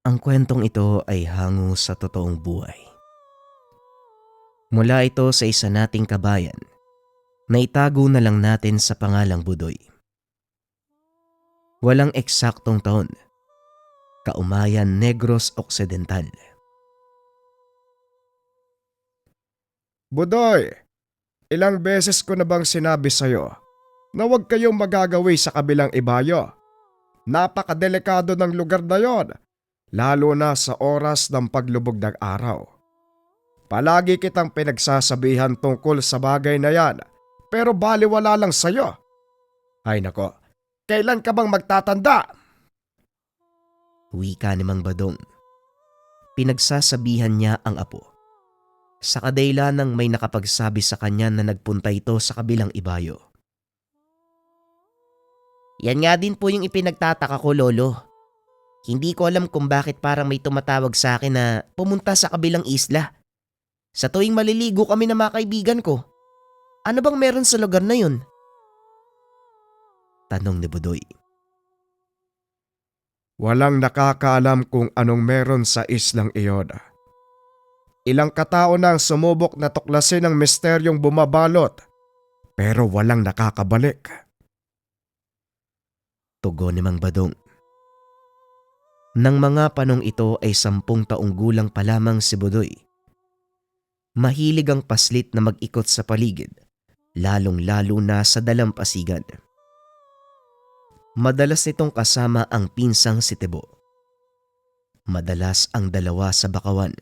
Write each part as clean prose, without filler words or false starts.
Ang kwentong ito ay hango sa totoong buhay. Mula ito sa isa nating kabayan na itago na lang natin sa pangalang Budoy. Walang eksaktong taon, Kaumayan Negros Occidental. Budoy, ilang beses ko na bang sinabi sa'yo na huwag kayong magagawi sa kabilang ibayo? Napakadelikado ng lugar na yon, lalo na sa oras ng paglubog ng araw. Palagi kitang pinagsasabihan tungkol sa bagay na yan, pero baliwala lang sa'yo. Ay nako, kailan ka bang magtatanda? Wika ni Mang Badong. Pinagsasabihan niya ang apo. Sa kadahilan ng may nakapagsabi sa kanya na nagpunta ito sa kabilang ibayo. Yan nga din po yung ipinagtataka ko, Lolo. Hindi ko alam kung bakit parang may tumatawag sa akin na pumunta sa kabilang isla. Sa tuwing maliligo kami ng mga kaibigan ko. Ano bang meron sa lugar na yun? Tanong ni Budoy. Walang nakakaalam kung anong meron sa islang iyon. Ilang katao na ang sumubok na tuklasin ang misteryong bumabalot, pero walang nakakabalik. Tugon ni Mang Badong. Nang mga panong ito ay 10 taong gulang pa lamang si Budoy. Mahilig ang paslit na mag-ikot sa paligid, lalong-lalo na sa dalampasigan. Madalas nitong kasama ang pinsang si Tebo. Madalas ang dalawa sa bakawan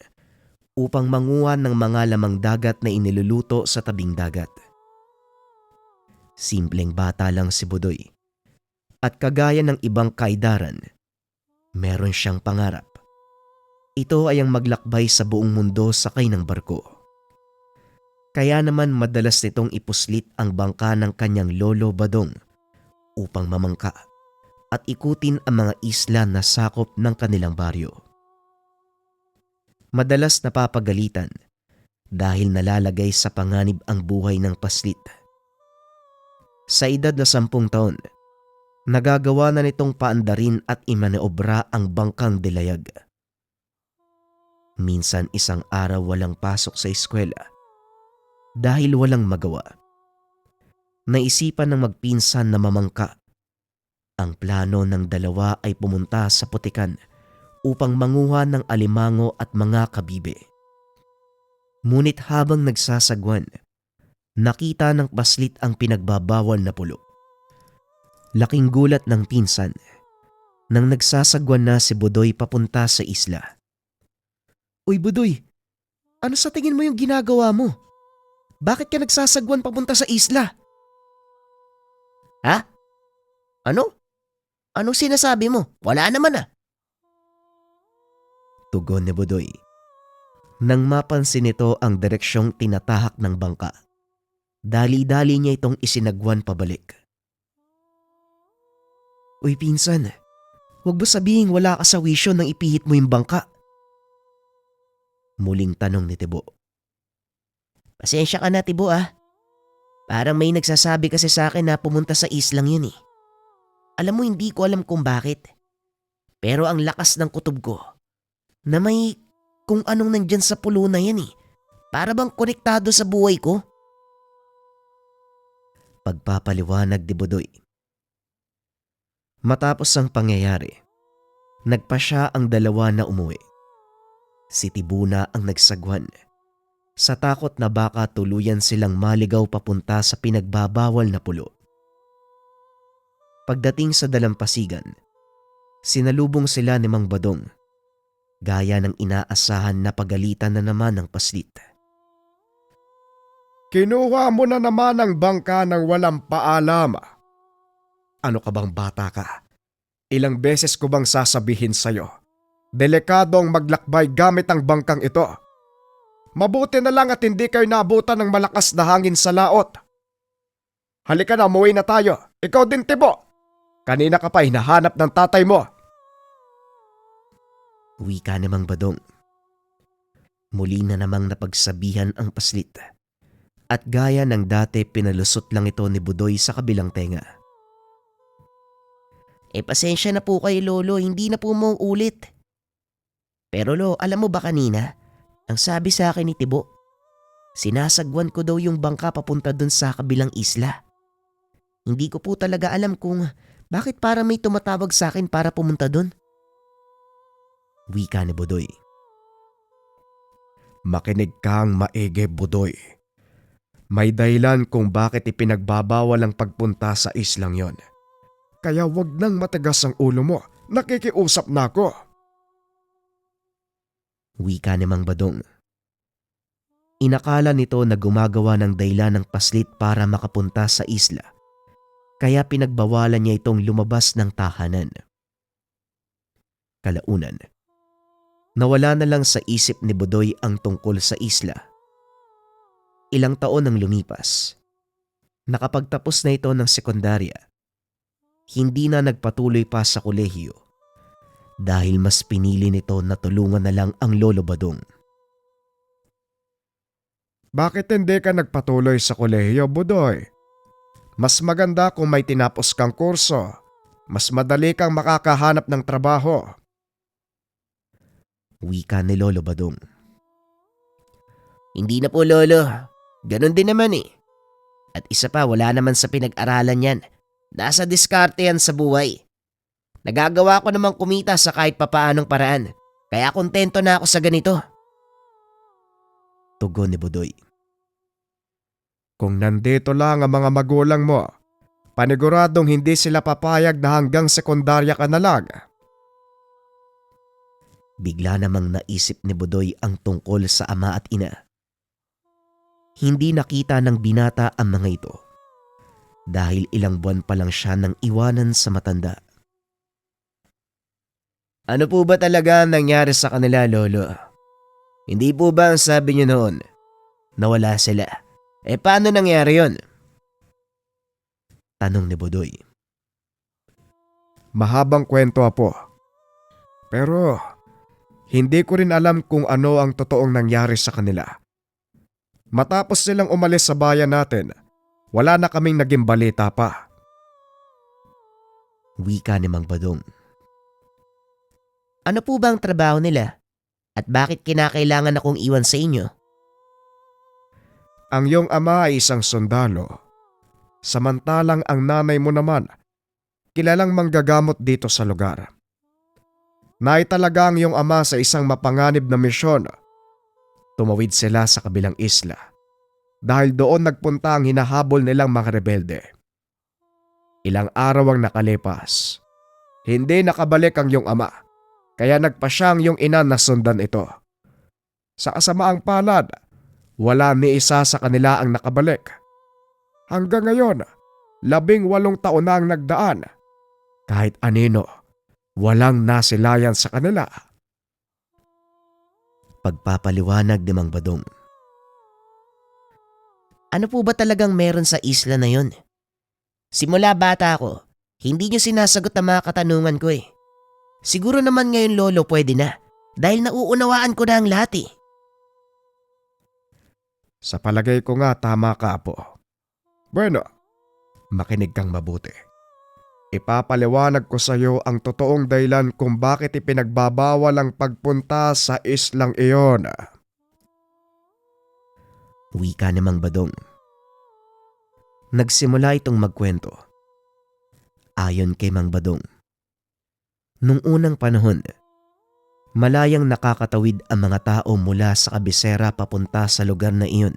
upang manguha ng mga lamang dagat na iniluluto sa tabing dagat. Simpleng bata lang si Budoy. At kagaya ng ibang kaidaran, meron siyang pangarap. Ito ay ang maglakbay sa buong mundo sakay ng barko. Kaya naman madalas nitong ipuslit ang bangka ng kanyang lolo Badong upang mamangka at ikutin ang mga isla na sakop ng kanilang baryo. Madalas napapagalitan dahil nalalagay sa panganib ang buhay ng paslit. Sa edad na 10 taon, nagagawa na nitong paandarin at imaneobra ang bangkang dilayag. Minsan isang araw walang pasok sa eskwela dahil walang magawa. Naisipan ng magpinsan na mamangka. Ang plano ng dalawa ay pumunta sa putikan upang manguha ng alimango at mga kabibe. Ngunit habang nagsasagwan, nakita ng paslit ang pinagbabawal na pulo. Laking gulat ng pinsan nang nagsasagwan na si Budoy papunta sa isla. Uy Budoy, ano sa tingin mo yung ginagawa mo? Bakit ka nagsasagwan papunta sa isla? Ha? Ano? Anong sinasabi mo? Wala naman ah. Tugon ni Budoy. Nang mapansin nito ang direksyong tinatahak ng bangka, dali-dali niya itong isinagwan pabalik. Uy pinsan, huwag ba sabihing wala ka sa wisyo nang ipihit mo yung bangka? Muling tanong ni Tebo. Pasensya ka na Tebo ah. Parang may nagsasabi kasi sa akin na pumunta sa islang yun eh. Alam mo hindi ko alam kung bakit. Pero ang lakas ng kutob ko na may kung anong nandyan sa pulo na yan eh. Para bang konektado sa buhay ko? Pagpapaliwanag ni Budoy. Matapos ang pangyayari, nagpasya ang dalawa na umuwi. Si Tibuna ang nagsagwan. Sa takot na baka tuluyan silang maligaw papunta sa pinagbabawal na pulo. Pagdating sa dalampasigan, sinalubong sila ni Mang Badong. Gaya ng inaasahan na pagalitan na naman ng paslit. Kinuha mo na naman ang bangka ng walang paalam. Ano ka bang bata ka? Ilang beses ko bang sasabihin sa'yo? Delikado ang maglakbay gamit ang bangkang ito. Mabuti na lang at hindi kayo naabutan ng malakas na hangin sa laot. Halika na, umuwi na tayo. Ikaw din, Tibo. Kanina ka pa hinahanap ng tatay mo. Wika ni Mang Badong. Muli na namang napagsabihan ang paslit. At gaya ng dati pinalusot lang ito ni Budoy sa kabilang tenga. Pasensya na po kayo Lolo, hindi na po mauulit. Pero lo, alam mo ba kanina, ang sabi sa akin ni Tibo, sinasagwan ko daw yung bangka papunta dun sa kabilang isla. Hindi ko po talaga alam kung bakit para may tumatawag sa akin para pumunta dun. Wika ni Budoy. Makinig kang maigi, Budoy. May dahilan kung bakit ipinagbabawal ang pagpunta sa islang yon. Kaya wag nang matigas ang ulo mo. Nakikiusap na ako. Wika ni Mang Badong. Inakala nito na gumagawa ng dahilan ng paslit para makapunta sa isla, kaya pinagbawalan niya itong lumabas ng tahanan. Kalaunan, nawala na lang sa isip ni Budoy ang tungkol sa isla. Ilang taon ang lumipas. Nakapagtapos na ito ng sekundarya. Hindi na nagpatuloy pa sa kolehiyo dahil mas pinili nito na tulungan na lang ang Lolo Badong. Bakit hindi ka nagpatuloy sa kolehiyo, Budoy? Mas maganda kung may tinapos kang kurso. Mas madali kang makakahanap ng trabaho. Wika ni Lolo Badong. Hindi na po, Lolo. Ganon din naman eh. At isa pa, wala naman sa pinag-aralan yan. Nasa diskarte yan sa buhay. Nagagawa ko namang kumita sa kahit papaanong paraan. Kaya kontento na ako sa ganito. Tugon ni Budoy. Kung nandito lang ang mga magulang mo, paniguradong hindi sila papayag na hanggang sekundarya ka na lang. Bigla namang naisip ni Budoy ang tungkol sa ama at ina. Hindi nakita ng binata ang mga ito dahil ilang buwan pa lang siya nang iwanan sa matanda. Ano po ba talaga ang nangyari sa kanila, Lolo? Hindi po ba ang sabi niyo noon? Nawala sila. Paano nangyari yon? Tanong ni Budoy. Mahabang kwento, Apo. Pero hindi ko rin alam kung ano ang totoong nangyari sa kanila. Matapos silang umalis sa bayan natin, wala na kaming naging balita pa. Wika ni Mang Badong. Ano po ba ang trabaho nila? At bakit kinakailangan akong iwan sa inyo? Ang iyong ama ay isang sundalo. Samantalang ang nanay mo naman, kilalang manggagamot dito sa lugar. Naitalaga ang iyong ama sa isang mapanganib na misyon. Tumawid sila sa kabilang isla dahil doon nagpunta ang hinahabol nilang mga rebelde. Ilang araw ang nakalipas. Hindi nakabalik ang iyong ama, kaya nagpasya ang iyong ina na sundan ito. Sa kasamaang palad, wala ni isa sa kanila ang nakabalik. Hanggang ngayon, 18 taon na ang nagdaan. Kahit anino, walang nasilayan sa kanila. Pagpapaliwanag ni Mang Badong. Ano po ba talagang meron sa isla na yon? Simula bata ako, hindi niyo sinasagot ang mga katanungan ko eh. Siguro naman ngayon, Lolo, pwede na. Dahil nauunawaan ko na ang lahat eh. Sa palagay ko nga tama ka, Apo. Bueno, makinig kang mabuti. Ipapaliwanag ko sa iyo ang totoong dahilan kung bakit ipinagbabawal ang pagpunta sa islang iyon. Wika ni Mang Badong. Nagsimula itong magkwento. Ayon kay Mang Badong, nung unang panahon, malayang nakakatawid ang mga tao mula sa kabisera papunta sa lugar na iyon.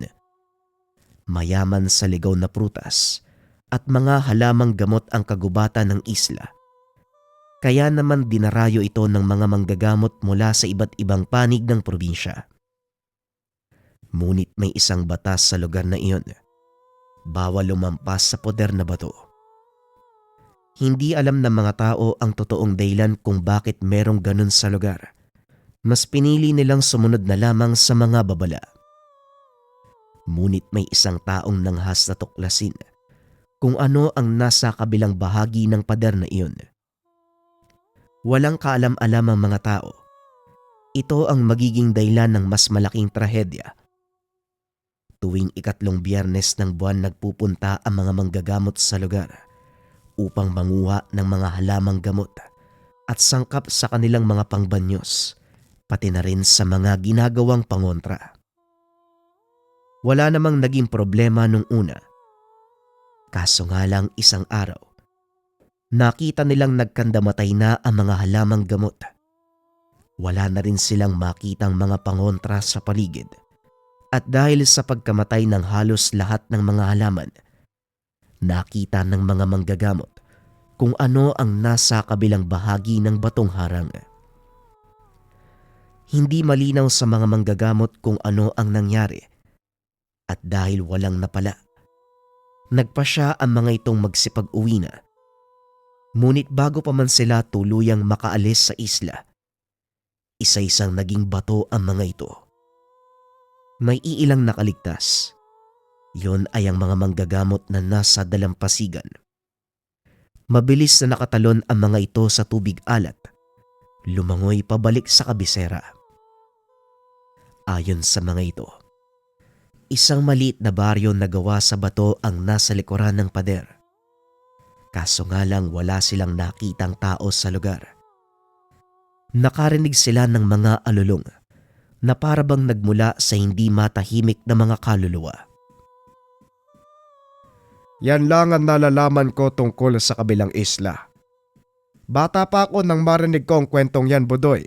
Mayaman sa ligaw na prutas at mga halamang gamot ang kagubatan ng isla. Kaya naman dinarayo ito ng mga manggagamot mula sa iba't ibang panig ng probinsya. Ngunit may isang batas sa lugar na iyon. Bawal lumampas sa poder na bato. Hindi alam ng mga tao ang totoong dahilan kung bakit merong ganun sa lugar. Mas pinili nilang sumunod na lamang sa mga babala. Ngunit may isang taong nanghas na tuklasin kung ano ang nasa kabilang bahagi ng pader na iyon. Walang kaalam-alam ang mga tao. Ito ang magiging dahilan ng mas malaking trahedya. Tuwing ikatlong biyernes ng buwan nagpupunta ang mga manggagamot sa lugar upang manguha ng mga halamang gamot at sangkap sa kanilang mga pangbanyos pati na rin sa mga ginagawang pangontra. Wala namang naging problema nung una. Kaso nga lang isang araw, nakita nilang nagkandamatay na ang mga halamang gamot. Wala na rin silang makitang mga pangontra sa paligid. At dahil sa pagkamatay ng halos lahat ng mga halaman, nakita ng mga manggagamot kung ano ang nasa kabilang bahagi ng batong harang. Hindi malinaw sa mga manggagamot kung ano ang nangyari at dahil walang napala, nagpasya ang mga itong magsipag-uwi na. Ngunit bago pa man sila tuluyang makaalis sa isla, isa-isang naging bato ang mga ito. May iilang nakaligtas. Yon ay ang mga manggagamot na nasa dalampasigan. Mabilis na nakatalon ang mga ito sa tubig alat. Lumangoy pabalik sa kabisera. Ayon sa mga ito, isang maliit na baryo na gawa sa bato ang nasa likuran ng pader. Kaso nga lang wala silang nakitang tao sa lugar. Nakarinig sila ng mga alulong na parabang nagmula sa hindi matahimik na mga kaluluwa. Yan lang ang nalalaman ko tungkol sa kabilang isla. Bata pa ako nang marinig ko ang kwentong yan, Budoy.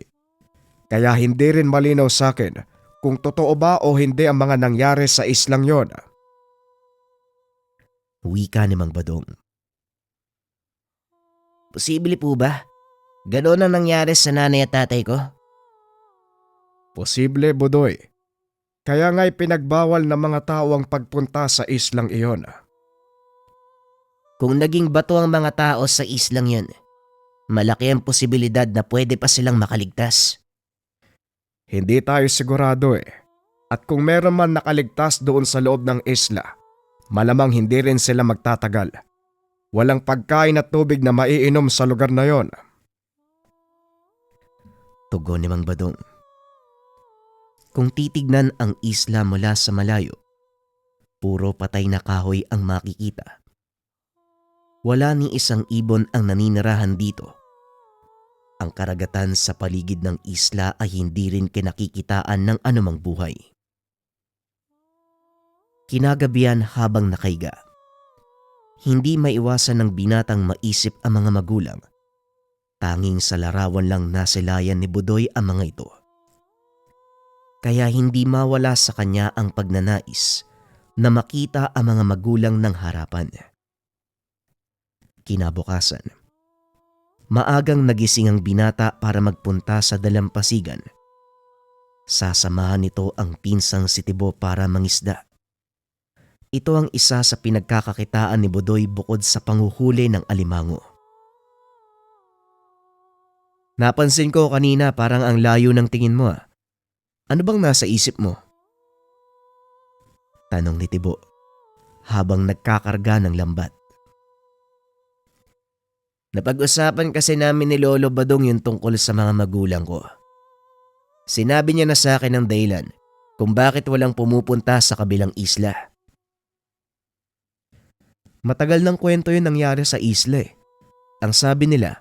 Kaya hindi rin malinaw sa akin kung totoo ba o hindi ang mga nangyari sa islang yon. Wika ni Mang Badong. Posible po ba? Ganoon ang nangyari sa nanay at tatay ko? Posible, Budoy. Kaya nga'y pinagbawal ng mga tao ang pagpunta sa islang iyon. Kung naging bato ang mga tao sa islang yan, malaki ang posibilidad na pwede pa silang makaligtas. Hindi tayo sigurado eh. At kung meron man nakaligtas doon sa loob ng isla, malamang hindi rin sila magtatagal. Walang pagkain at tubig na maiinom sa lugar na yon. Tugon ni Mang Badong. Kung titignan ang isla mula sa malayo, puro patay na kahoy ang makikita. Wala ni isang ibon ang naninirahan dito. Ang karagatan sa paligid ng isla ay hindi rin kinakikitaan ng anumang buhay. Kinagabihan habang nakaiga, hindi maiwasan ng binatang maisip ang mga magulang. Tanging sa larawan lang nasilayan ni Budoy ang mga ito. Kaya hindi mawala sa kanya ang pagnanais na makita ang mga magulang ng harapan. Kinabukasan, maagang nagising ang binata para magpunta sa dalampasigan. Sasamahan nito ang pinsang si Tibo para mangisda. Ito ang isa sa pinagkakakitaan ni Budoy bukod sa panghuhuli ng alimango. Napansin ko kanina parang ang layo ng tingin mo . Ano bang nasa isip mo? Tanong ni Tibo habang nagkakarga ng lambat. Napag-usapan kasi namin ni Lolo Badong yung tungkol sa mga magulang ko. Sinabi niya na sa akin ang dahilan kung bakit walang pumupunta sa kabilang isla. Matagal ng kwento yun nangyari sa isla . Ang sabi nila,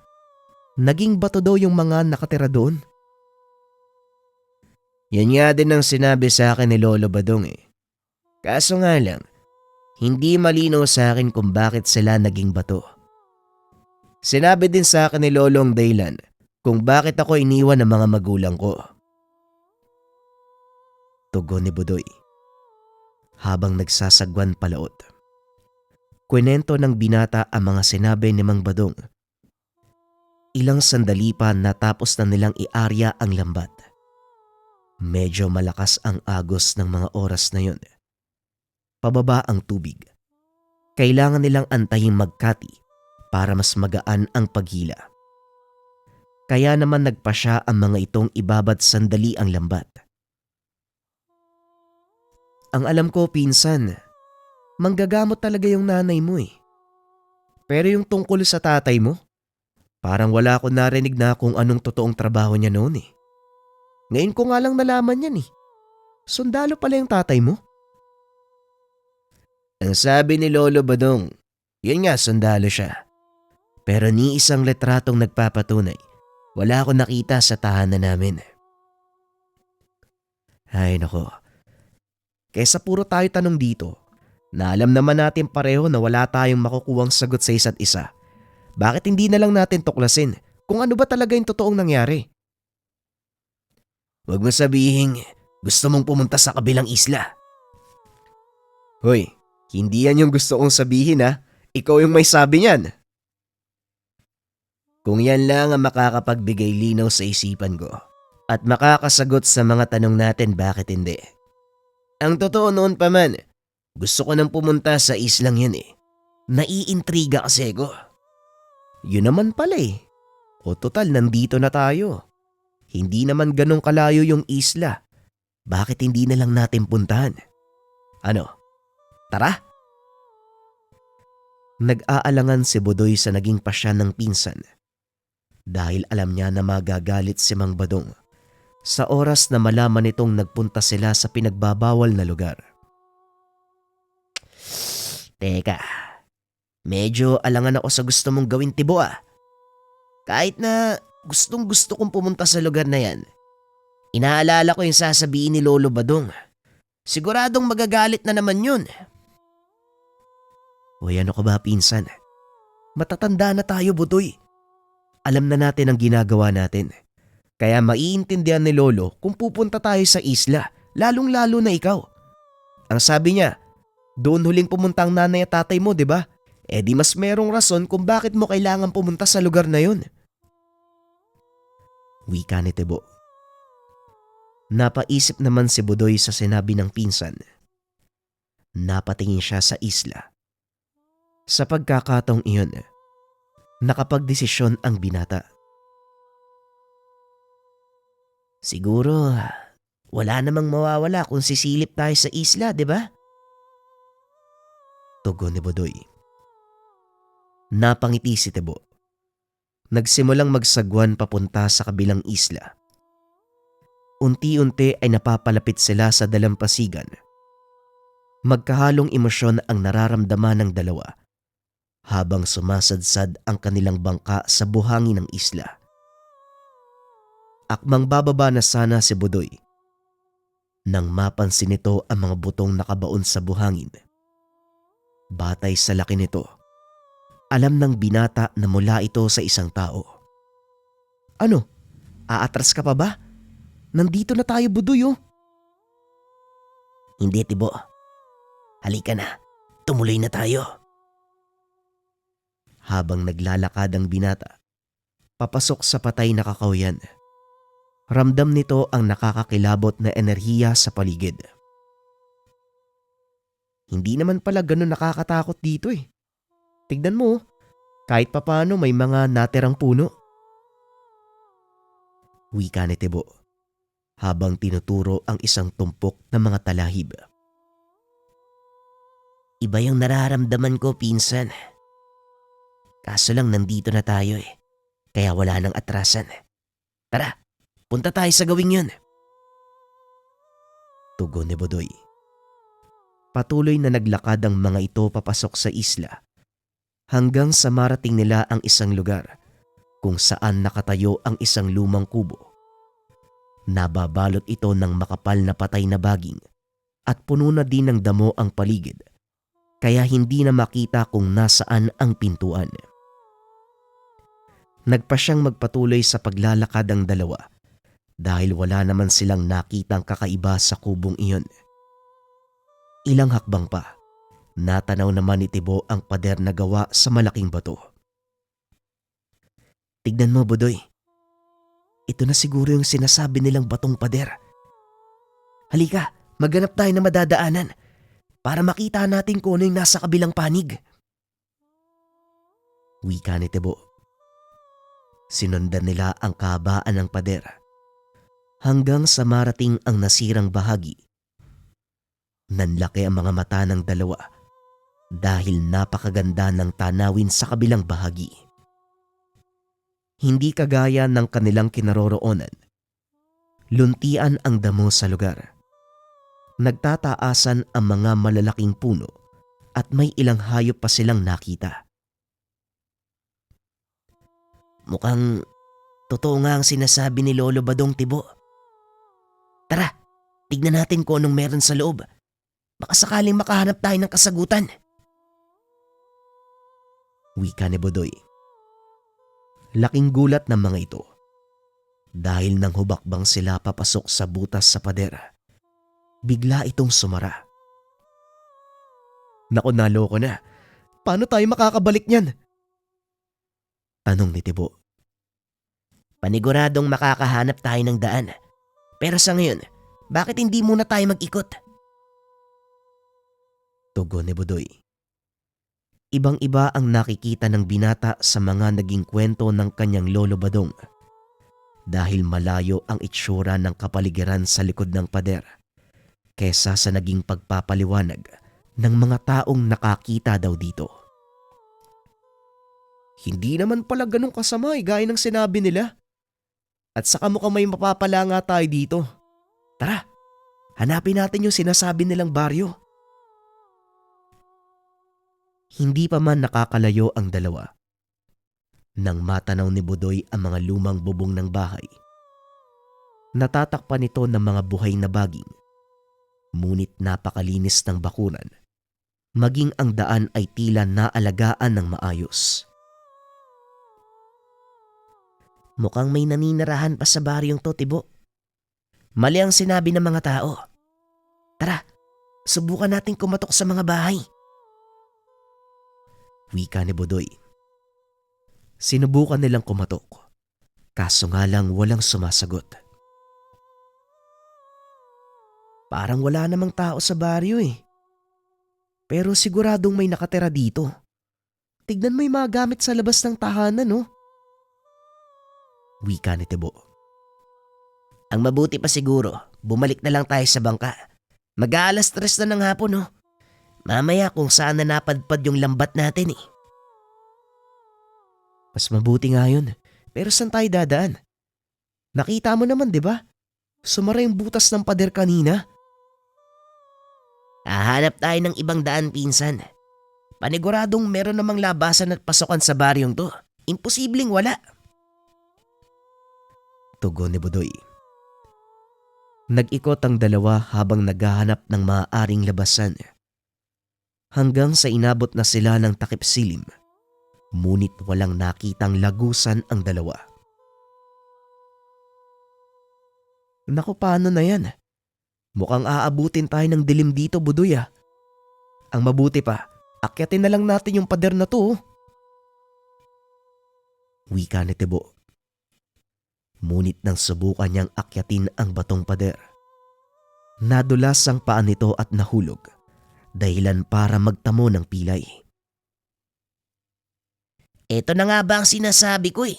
naging bato daw yung mga nakatira doon. Yan nga din ang sinabi sa akin ni Lolo Badong . Kaso nga lang, hindi malinaw sa akin kung bakit sila naging bato. Sinabi din sa akin ni Lolo ang dahilan kung bakit ako iniwan ng mga magulang ko. Tugon ni Budoy habang nagsasagwan palaot. Kwento ng binata ang mga sinabi ni Mang Badong. Ilang sandali pa natapos na nilang iarya ang lambat. Medyo malakas ang agos ng mga oras na yun. Pababa ang tubig. Kailangan nilang antayin magkati para mas magaan ang paghila. Kaya naman nagpasya ang mga itong ibabad sandali ang lambat. Ang alam ko, pinsan, manggagamot talaga yung nanay mo . Pero yung tungkol sa tatay mo, parang wala akong narinig na kung anong totoong trabaho niya noon . Ngayon ko nga lang nalaman yan . Sundalo pala yung tatay mo. Ang sabi ni Lolo Badong, yun nga sundalo siya. Pero ni isang letratong nagpapatunay, wala akong nakita sa tahanan namin. Ay nako, kesa puro tayo tanong dito, na alam naman natin pareho na wala tayong makukuhang sagot sa isa't isa. Bakit hindi na lang natin tuklasin kung ano ba talaga yung totoong nangyari? Huwag mo sabihin gusto mong pumunta sa kabilang isla. Hoy, hindi yan yung gusto kong sabihin ha. Ikaw yung may sabi niyan. Kung yan lang ang makakapagbigay linaw sa isipan ko at makakasagot sa mga tanong natin, bakit hindi? Ang totoo noon pa man, gusto ko nang pumunta sa islang yun eh. Naiintriga kasi ko. Yun naman pala eh. O total, nandito na tayo. Hindi naman ganong kalayo yung isla. Bakit hindi na lang natin puntahan? Ano? Tara? Nag-aalangan si Budoy sa naging pasya ng pinsan. Dahil alam niya na magagalit si Mang Badong sa oras na malaman nitong nagpunta sila sa pinagbabawal na lugar. Teka, medyo alangan ako sa gusto mong gawin, Tibo ah. Kahit na gustong gusto kong pumunta sa lugar na yan, inaalala ko yung sasabihin ni Lolo Badong. Siguradong magagalit na naman yun. Uy, ano ka ba pinsan? Matatanda na tayo, Budoy. Alam na natin ang ginagawa natin. Kaya maiintindihan ni Lolo kung pupunta tayo sa isla, lalong-lalo na ikaw. Ang sabi niya, doon huling pumunta ang nanay at tatay mo, di ba? Eh di mas merong rason kung bakit mo kailangan pumunta sa lugar na yun. Wika ni Tibo. Napaisip naman si Budoy sa sinabi ng pinsan. Napatingin siya sa isla. Sa pagkakataong iyon, nakapagdesisyon ang binata. Siguro, wala namang mawawala kung sisilip tayo sa isla, di ba? Tugon ni Budoy. Napangiti si Tibo. Nagsimulang magsagwan papunta sa kabilang isla. Unti-unti ay napapalapit sila sa dalampasigan. Magkahalong emosyon ang nararamdaman ng dalawa habang sumasadsad ang kanilang bangka sa buhangin ng isla. Akmang bababa na sana si Budoy nang mapansin nito ang mga butong nakabaon sa buhangin. Batay sa laki nito, alam ng binata na mula ito sa isang tao. Ano? Aatras ka pa ba? Nandito na tayo, Budoy oh. Hindi, Tibo. Halika na. Tumuloy na tayo. Habang naglalakad ang binata, papasok sa patay na kakahuyan. Ramdam nito ang nakakakilabot na enerhiya sa paligid. Hindi naman pala ganun nakakatakot dito eh. Tignan mo, kahit papano may mga natirang puno. Wika ni Tibo habang tinuturo ang isang tumpok ng mga talahib. Iba yung nararamdaman ko, pinsan. Kaso lang nandito na tayo eh, kaya wala nang atrasan. Tara, punta tayo sa gawing yun. Tugon ni Budoy. Patuloy na naglakad ang mga ito papasok sa isla hanggang sa marating nila ang isang lugar kung saan nakatayo ang isang lumang kubo. Nababalot ito ng makapal na patay na baging at puno na din ng damo ang paligid kaya hindi na makita kung nasaan ang pintuan. Nagpa siyang magpatuloy sa paglalakad ang dalawa dahil wala naman silang nakitang kakaiba sa kubong iyon. Ilang hakbang pa, natanaw naman ni Tibo ang pader na gawa sa malaking bato. Tignan mo, Budoy. Ito na siguro yung sinasabi nilang batong pader. Halika, maghanap tayo na madadaanan para makita natin kung ano yung nasa kabilang panig. Wika ni Tibo. Sinundan nila ang kahabaan ng pader hanggang sa marating ang nasirang bahagi. Nanlaki ang mga mata ng dalawa dahil napakaganda ng tanawin sa kabilang bahagi. Hindi kagaya ng kanilang kinaroroonan. Luntian ang damo sa lugar. Nagtataasan ang mga malalaking puno at may ilang hayop pa silang nakita. Mukhang totoo nga ang sinasabi ni Lolo Badong, Tibo. Tara, Tignan natin kung anong meron sa loob. Baka sakaling makahanap tayo ng kasagutan. Wika ni Budoy. Laking gulat ng mga ito. Dahil nang hubakbang sila papasok sa butas sa pader, bigla itong sumara. Naku, naloko na. Paano tayo makakabalik niyan? Tanong ni Tibo. Paniguradong makakahanap tayo ng daan. Pero sa ngayon, bakit hindi muna tayo mag-ikot? Tugon ni Budoy. Ibang-iba ang nakikita ng binata sa mga naging kwento ng kanyang lolo Badong. Dahil malayo ang itsura ng kapaligiran sa likod ng pader kesa sa naging pagpapaliwanag ng mga taong nakakita daw dito. Hindi naman pala ganun kasama gaya ng sinabi nila. At saka mukhang may mapapala nga tayo dito. Tara, hanapin natin yung sinasabi nilang baryo. Hindi pa man nakakalayo ang dalawa nang matanaw ni Budoy ang mga lumang bubong ng bahay. Natatakpan ito ng mga buhay na baging, ngunit napakalinis ng bakuran. Maging ang daan ay tila naalagaan ng maayos. Mukhang may naninirahan pa sa baryong to, Tibo. Mali ang sinabi ng mga tao. Tara, subukan natin kumatok sa mga bahay. Wika ni Budoy. Sinubukan nilang kumatok, kaso nga lang walang sumasagot. Parang wala namang tao sa baryo eh. Pero siguradong may nakatira dito. Tignan mo yung mga gamit sa labas ng tahanan, no? Wika ni Tibo. Ang mabuti pa siguro, bumalik na lang tayo sa bangka. Mag-aalas 3 na ng hapon, no? Mamaya kung saan na napadpad yung lambat natin eh. Mas mabuti nga yun. Pero saan tayo dadaan? Nakita mo naman, di ba? Sumara yung butas ng pader kanina. Hahanap tayo ng ibang daan, pinsan. Paniguradong meron namang labasan at pasokan sa baryong to. Imposibleng wala. Tugon ni Budoy. Nag-ikot ang dalawa habang naghahanap ng maaaring labasan. Hanggang sa inabot na sila ng takip silim. Ngunit walang nakitang lagusan ang dalawa. Naku, paano na yan? Mukhang aabutin tayo ng dilim dito, Budoy ah. Ang mabuti pa, akyatin na lang natin yung pader na to. Wika ni Tibo. Ngunit nang subukan niyang akyatin ang batong pader, nadulas ang paa nito at nahulog, dahilan para magtamo ng pilay. Eto na nga ba ang sinasabi ko eh.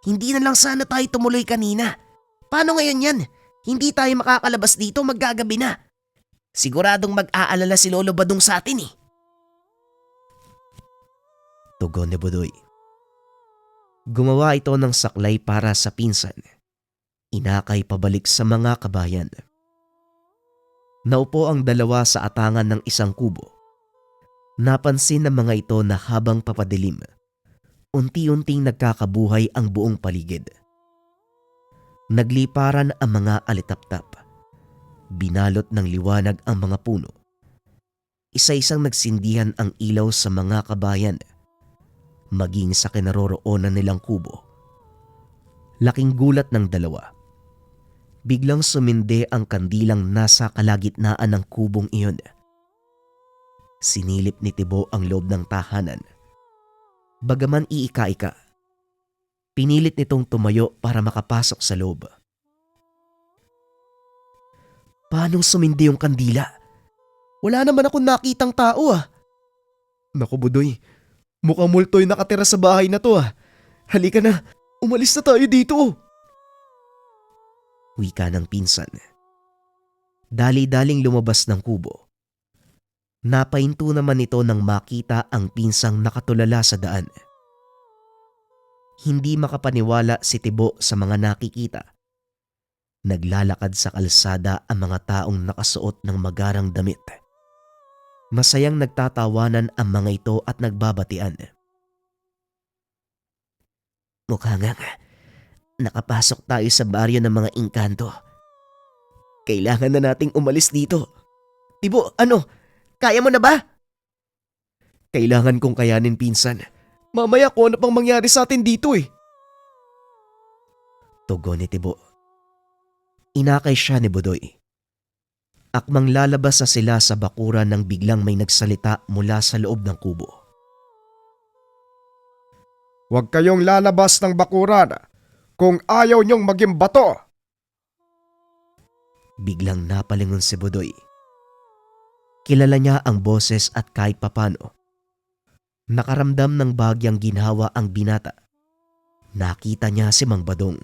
Hindi na lang sana tayo tumuloy kanina. Paano ngayon yan? Hindi tayo makakalabas dito, maggagabi na. Siguradong mag-aalala si Lolo Badong sa atin eh. Tugon ni Budoy. Gumawa ito ng saklay para sa pinsan. Inakay pabalik sa mga kabayan. Naupo ang dalawa sa atangan ng isang kubo. Napansin ng mga ito na habang papadilim, unti-unting nagkakabuhay ang buong paligid. Nagliparan ang mga alitaptap. Binalot ng liwanag ang mga puno. Isa-isang nagsindihan ang ilaw sa mga kabayan, maging sa kinaroroonan nilang kubo. Laking gulat ng dalawa. Biglang sumindi ang kandilang nasa kalagitnaan ng kubong iyon. Sinilip ni Tibo ang loob ng tahanan. Bagaman iika-ika, pinilit nitong tumayo para makapasok sa loob. Paanong sumindi yung kandila? Wala naman akong nakitang tao ah. Naku, Budoy, mukhang multo'y nakatira sa bahay na to ah. Halika na, umalis na tayo dito. Wika ng pinsan. Dali-daling lumabas ng kubo. Napahinto naman ito nang makita ang pinsang nakatulala sa daan. Hindi makapaniwala si Tibo sa mga nakikita. Naglalakad sa kalsada ang mga taong nakasuot ng magarang damit. Masayang nagtatawanan ang mga ito at nagbabatian. Mukha nga nakapasok tayo sa baryo ng mga engkanto. Kailangan na nating umalis dito. Tibo, ano? Kaya mo na ba? Kailangan kong kayanin, pinsan. Mamaya kung ano pang mangyari sa atin dito eh. Tugon ni Tibo. Inakay siya ni Budoy. Akmang lalabas na sila sa bakuran nang biglang may nagsalita mula sa loob ng kubo. Huwag kayong lalabas ng bakuran kung ayaw niyong maging bato. Biglang napalingon si Budoy. Kilala niya ang boses at kahit papano. Nakaramdam ng bagyang ginhawa ang binata. Nakita niya si Mang Badong.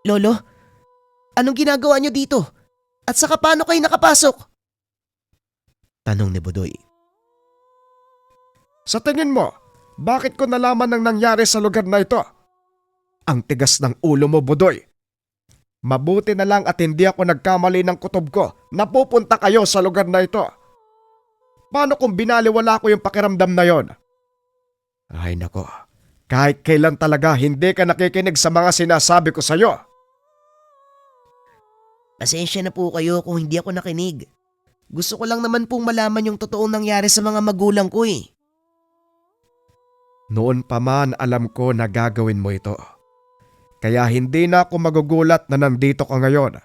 Lolo, anong ginagawa niyo dito? At saka paano kayo nakapasok? Tanong ni Budoy. Sa tingin mo, bakit ko nalaman ang nangyari sa lugar na ito? Ang tigas ng ulo mo, Budoy. Mabuti na lang at hindi ako nagkamali ng kutob ko na pupunta kayo sa lugar na ito. Paano kung binaliwala ko yung pakiramdam na yon? Ay nako, kahit kailan talaga hindi ka nakikinig sa mga sinasabi ko sa'yo. Pasensya na po kayo kung hindi ako nakinig. Gusto ko lang naman pong malaman yung totoong nangyari sa mga magulang ko eh. Noon pa man alam ko na gagawin mo ito. Kaya hindi na ako magugulat na nandito ka ngayon.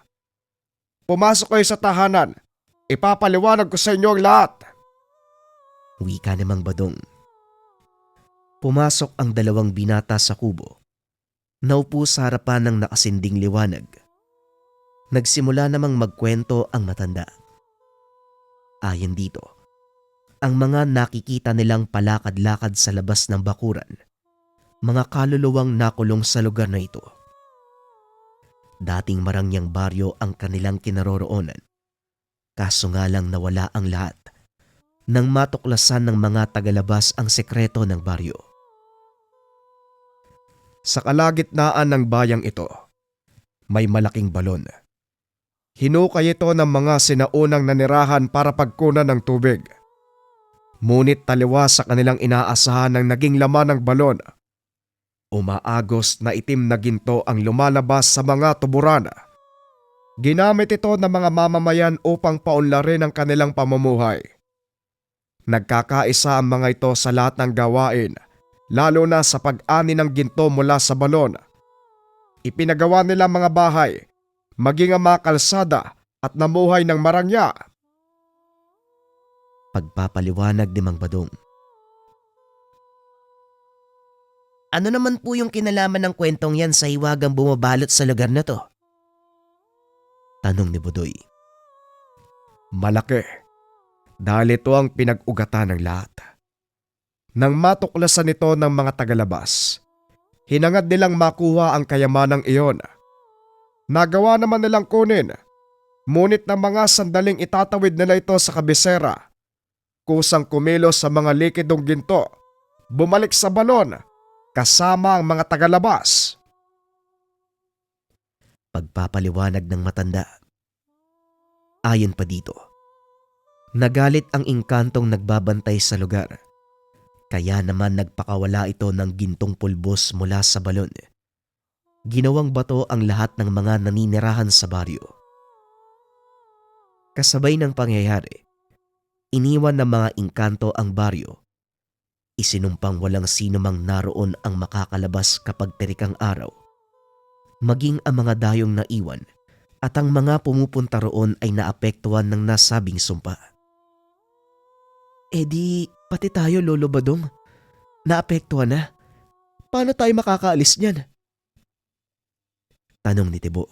Pumasok kayo sa tahanan. Ipapaliwanag ko sa inyo ang lahat. Wika ni Mang Badong. Pumasok ang dalawang binata sa kubo. Naupo sa harapan ng nakasinding liwanag. Nagsimula namang magkwento ang matanda. Ayon dito, ang mga nakikita nilang palakad-lakad sa labas ng bakuran, mga kaluluwang nakulong sa lugar na ito. Dating marangyang baryo ang kanilang kinaroroonan, kaso nga lang nawala ang lahat nang matuklasan ng mga tagalabas ang sekreto ng baryo. Sa kalagitnaan ng bayang ito, may malaking balon. Hinukay ito ng mga sinaunang nanirahan para pagkunan ng tubig. Ngunit taliwas sa kanilang inaasahan ng naging laman ng balon. Umaagos na itim na ginto ang lumalabas sa mga tuburan. Ginamit ito ng mga mamamayan upang paunlarin ang kanilang pamumuhay. Nagkakaisa ang mga ito sa lahat ng gawain, lalo na sa pag-ani ng ginto mula sa balon. Ipinagawa nila mga bahay, maging ang mga kalsada at namuhay ng marangya. Pagpapaliwanag ni Mang Badong. Ano naman po yung kinalaman ng kwentong yan sa hiwagang bumabalot sa lugar na to? Tanong ni Budoy. Malaki, dahil ito ang pinag-ugatan ng lahat. Nang matuklasan ito ng mga tagalabas, hinangad nilang makuha ang kayamanang iyon. Nagawa naman nilang kunin, ngunit ng mga sandaling itatawid nila ito sa kabisera, kusang kumilos sa mga likidong ginto, bumalik sa balon, kasama ang mga tagalabas. Pagpapaliwanag ng matanda. Ayon pa dito, nagalit ang engkantong nagbabantay sa lugar, kaya naman nagpakawala ito ng gintong pulbos mula sa balon. Ginawang bato ang lahat ng mga naninirahan sa baryo. Kasabay ng pangyayari, iniwan ng mga engkanto ang baryo. Isinumpang walang sino mang naroon ang makakalabas kapag terikang araw. Maging ang mga dayong naiwan at ang mga pumupunta roon ay naapektuhan ng nasabing sumpa. Eh di, pati tayo, Lolo Badong. Naapektuhan na. Paano tayo makakaalis niyan? Tanong ni Tibo.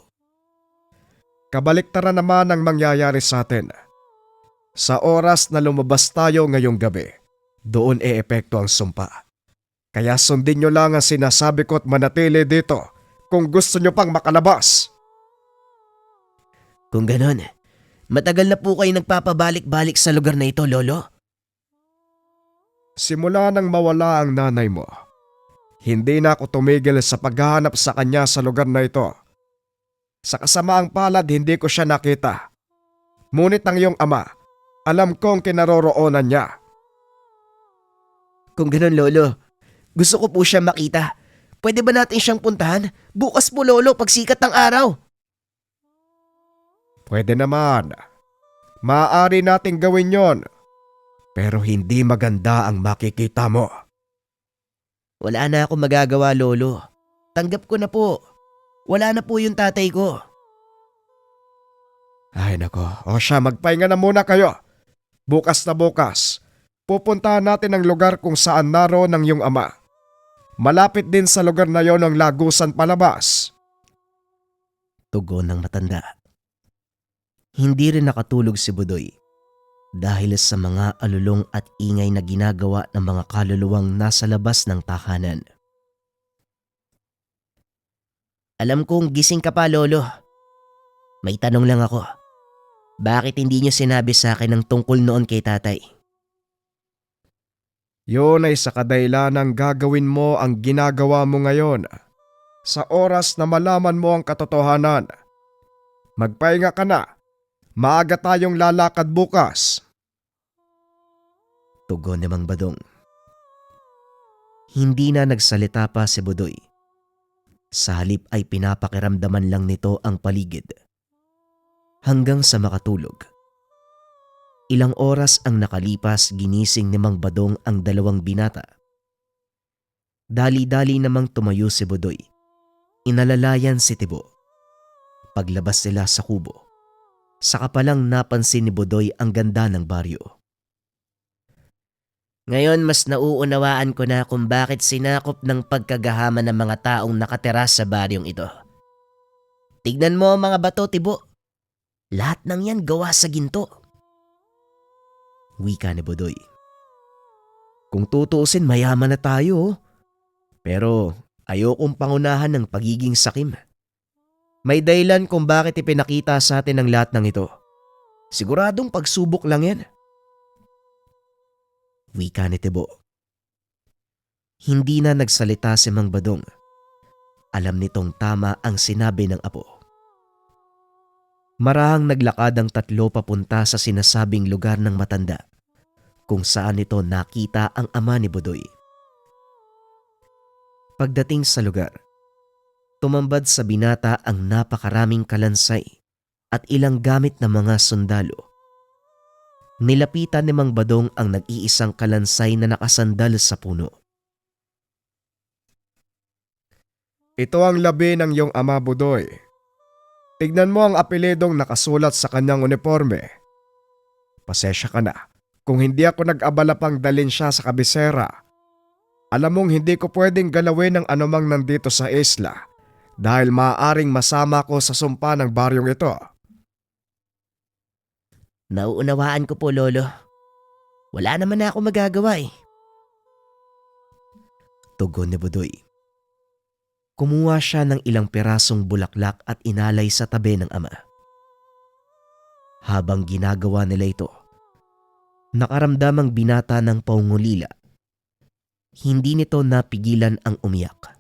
Kabaliktaran naman ang mangyayari sa atin. Sa oras na lumabas tayo ngayong gabi, doon e-epekto ang sumpa. Kaya sundin nyo lang ang sinasabi ko at manatili dito kung gusto nyo pang makalabas. Kung ganon, matagal na po kayo nagpapabalik-balik sa lugar na ito, Lolo? Simula nang mawala ang nanay mo, hindi na ako tumigil sa paghahanap sa kanya sa lugar na ito. Sa kasamaang palad, hindi ko siya nakita. Ngunit ang iyong ama, alam kong kinaroroonan niya. Kung ganon, Lolo, gusto ko po siya makita. Pwede ba natin siyang puntahan? Bukas po, Lolo, pagsikat ng araw. Pwede naman. Maaari nating gawin yon. Pero hindi maganda ang makikita mo. Wala na akong magagawa, Lolo. Tanggap ko na po. Wala na po yung tatay ko. Ay nako, o siya, magpahinga na muna kayo. Bukas na bukas, pupuntahan natin ang lugar kung saan naroon ang iyong ama. Malapit din sa lugar na yon ang lagusan palabas. Tugon ng matanda. Hindi rin nakatulog si Budoy dahil sa mga alulong at ingay na ginagawa ng mga kaluluwang nasa labas ng tahanan. Alam kong gising ka pa, Lolo. May tanong lang ako. Bakit hindi niyo sinabi sa akin ang tungkol noon kay tatay? Yun ay sa kadailanang gagawin mo ang ginagawa mo ngayon. Sa oras na malaman mo ang katotohanan. Magpahinga ka na. Maaga tayong lalakad bukas. Tugon ni Mang Badong. Hindi na nagsalita pa si Budoy. Sa halip ay pinapakiramdaman lang nito ang paligid. Hanggang sa makatulog. Ilang oras ang nakalipas, ginising ni Mang Badong ang dalawang binata. Dali-dali namang tumayo si Budoy. Inalalayan si Tibo. Paglabas nila sa kubo, saka palang napansin ni Budoy ang ganda ng baryo. Ngayon mas nauunawaan ko na kung bakit sinakop ng pagkagahama ng mga taong nakatira sa baryong ito. Tignan mo mga bato, Tibo. Lahat ng yan gawa sa ginto. Wika ni Budoy. Kung tutuusin, mayaman na tayo. Pero ayokong pangunahan ng pagiging sakim. May dahilan kung bakit ipinakita sa atin ang lahat ng ito. Siguradong pagsubok lang yan. Wika ni Tibo. Hindi na nagsalita si Mang Badong. Alam nitong tama ang sinabi ng apo. Marahang naglakad ang tatlo papunta sa sinasabing lugar ng matanda, kung saan ito nakita ang ama ni Budoy. Pagdating sa lugar, tumambad sa binata ang napakaraming kalansay at ilang gamit na mga sundalo. Nilapitan ni Mang Badong ang nag-iisang kalansay na nakasandal sa puno. Ito ang labi ng iyong ama, Budoy. Tignan mo ang apelidong nakasulat sa kanyang uniforme. Pasensya ka na kung hindi ako nag-abala pang dalin siya sa kabisera. Alam mong hindi ko pwedeng galawin ang anumang nandito sa isla dahil maaaring masama ko sa sumpa ng baryong ito. Nauunawaan ko po, Lolo. Wala naman na ako magagawa eh. Tugon ni Budoy. Kumuha siya ng ilang pirasong bulaklak at inalay sa tabi ng ama. Habang ginagawa nila ito, nakaramdam ang binata ng pangungulila. Hindi nito napigilan ang umiyak.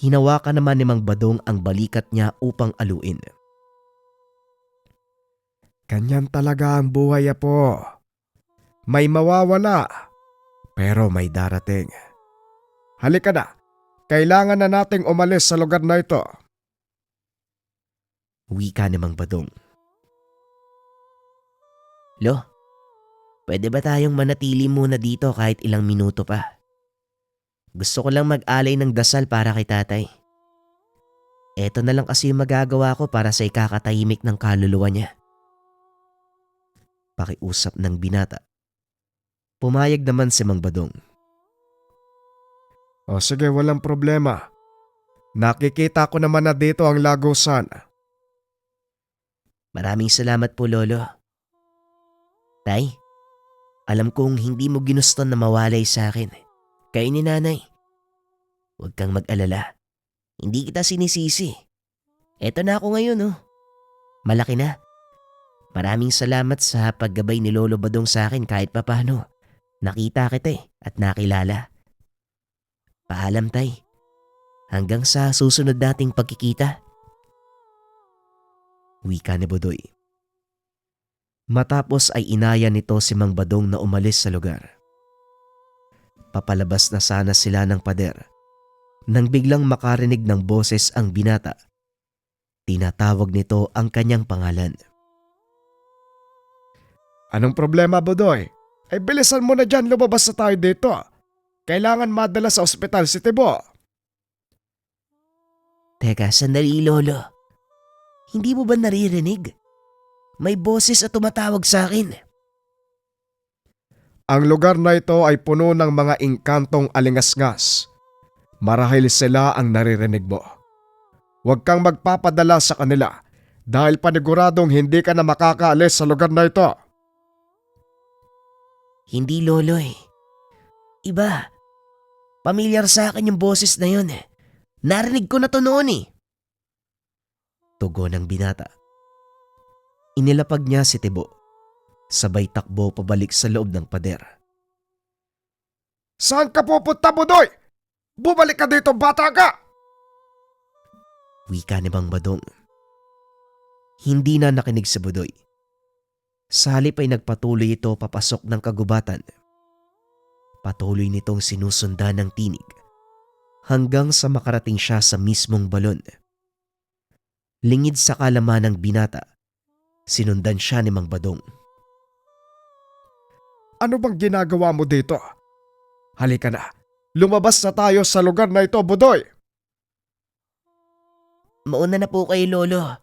Hinawakan naman ni Mang Badong ang balikat niya upang aluin. Ganyan talaga ang buhay, apo. May mawawala, pero may darating. Halika na. Kailangan na nating umalis sa lugar na ito. Wika ni Mang Badong. Lo, pwede ba tayong manatili muna dito kahit ilang minuto pa? Gusto ko lang mag-alay ng dasal para kay tatay. Eto na lang kasi yung magagawa ko para sa ikakatahimik ng kaluluwa niya. Pakiusap ng binata. Pumayag naman si Mang Badong. O sige, walang problema. Nakikita ko naman na dito ang lagusan. Maraming salamat po, Lolo. Tay, alam kong hindi mo ginusto na mawalay sa akin. Kayo ni nanay. Huwag kang mag-alala. Hindi kita sinisisi. Eto na ako ngayon, oh. Malaki na. Maraming salamat sa paggabay ni Lolo Badong sa akin kahit papano. Nakita kita at nakilala. Paalam, Tay. Hanggang sa susunod nating pagkikita. Wika ni Budoy. Matapos ay inaya nito si Mang Badong na umalis sa lugar. Papalabas na sana sila ng pader nang biglang makarinig ng boses ang binata. Tinatawag nito ang kanyang pangalan. Anong problema, Budoy? Ay bilisan mo na dyan, lumabas na tayo dito. Kailangan madala sa ospital si Tibo. Teka, sandali lolo. Hindi mo ba naririnig? May boses at tumatawag sa akin. Ang lugar na ito ay puno ng mga engkantong alingasngas. Marahil sila ang naririnig mo. Huwag kang magpapadala sa kanila dahil paniguradong hindi ka na makakaalis sa lugar na ito. Hindi lolo eh. Iba. Pamilyar sa akin yung boses na yun eh. Narinig ko na to noon eh. Tugon ng binata. Inilapag niya si Tibo. Sabay takbo pabalik sa loob ng pader. Saan ka pupunta, Budoy? Bumalik ka dito, bata ka! Wika ni Mang Badong. Hindi na nakinig si Budoy. Sa halip ay nagpatuloy ito papasok ng kagubatan. Patuloy nitong sinusundan ng tinig hanggang sa makarating siya sa mismong balon. Lingid sa kalaman ng binata, sinundan siya ni Mang Badong. Ano bang ginagawa mo dito? Halika na, lumabas na tayo sa lugar na ito, Budoy! Mauna na po kayo lolo.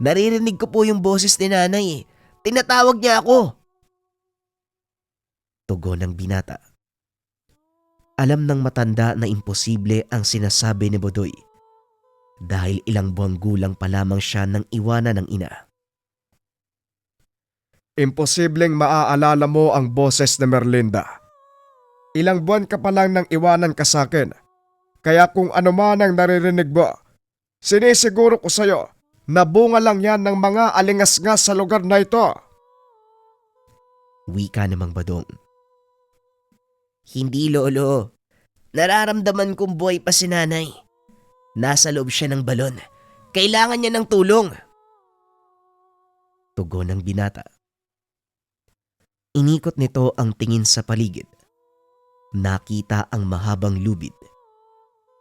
Naririnig ko po yung boses ni nanay eh. Tinatawag niya ako. Tugon ng binata. Alam ng matanda na imposible ang sinasabi ni Budoy dahil ilang buwang gulang pa lamang siya nang iwanan ng ina. Imposibleng maaalala mo ang boses ni Merlinda. Ilang buwan ka pa lang nang iwanan ka sa akin. Kaya kung ano man ang naririnig mo, sinisiguro ko sa'yo na bunga lang yan ng mga alingasngas sa lugar na ito. Wika ni Mang Badong. Hindi lolo. Nararamdaman kong buhay pa si nanay. Nasa loob siya ng balon. Kailangan niya ng tulong. Tugon ng binata. Inikot nito ang tingin sa paligid. Nakita ang mahabang lubid.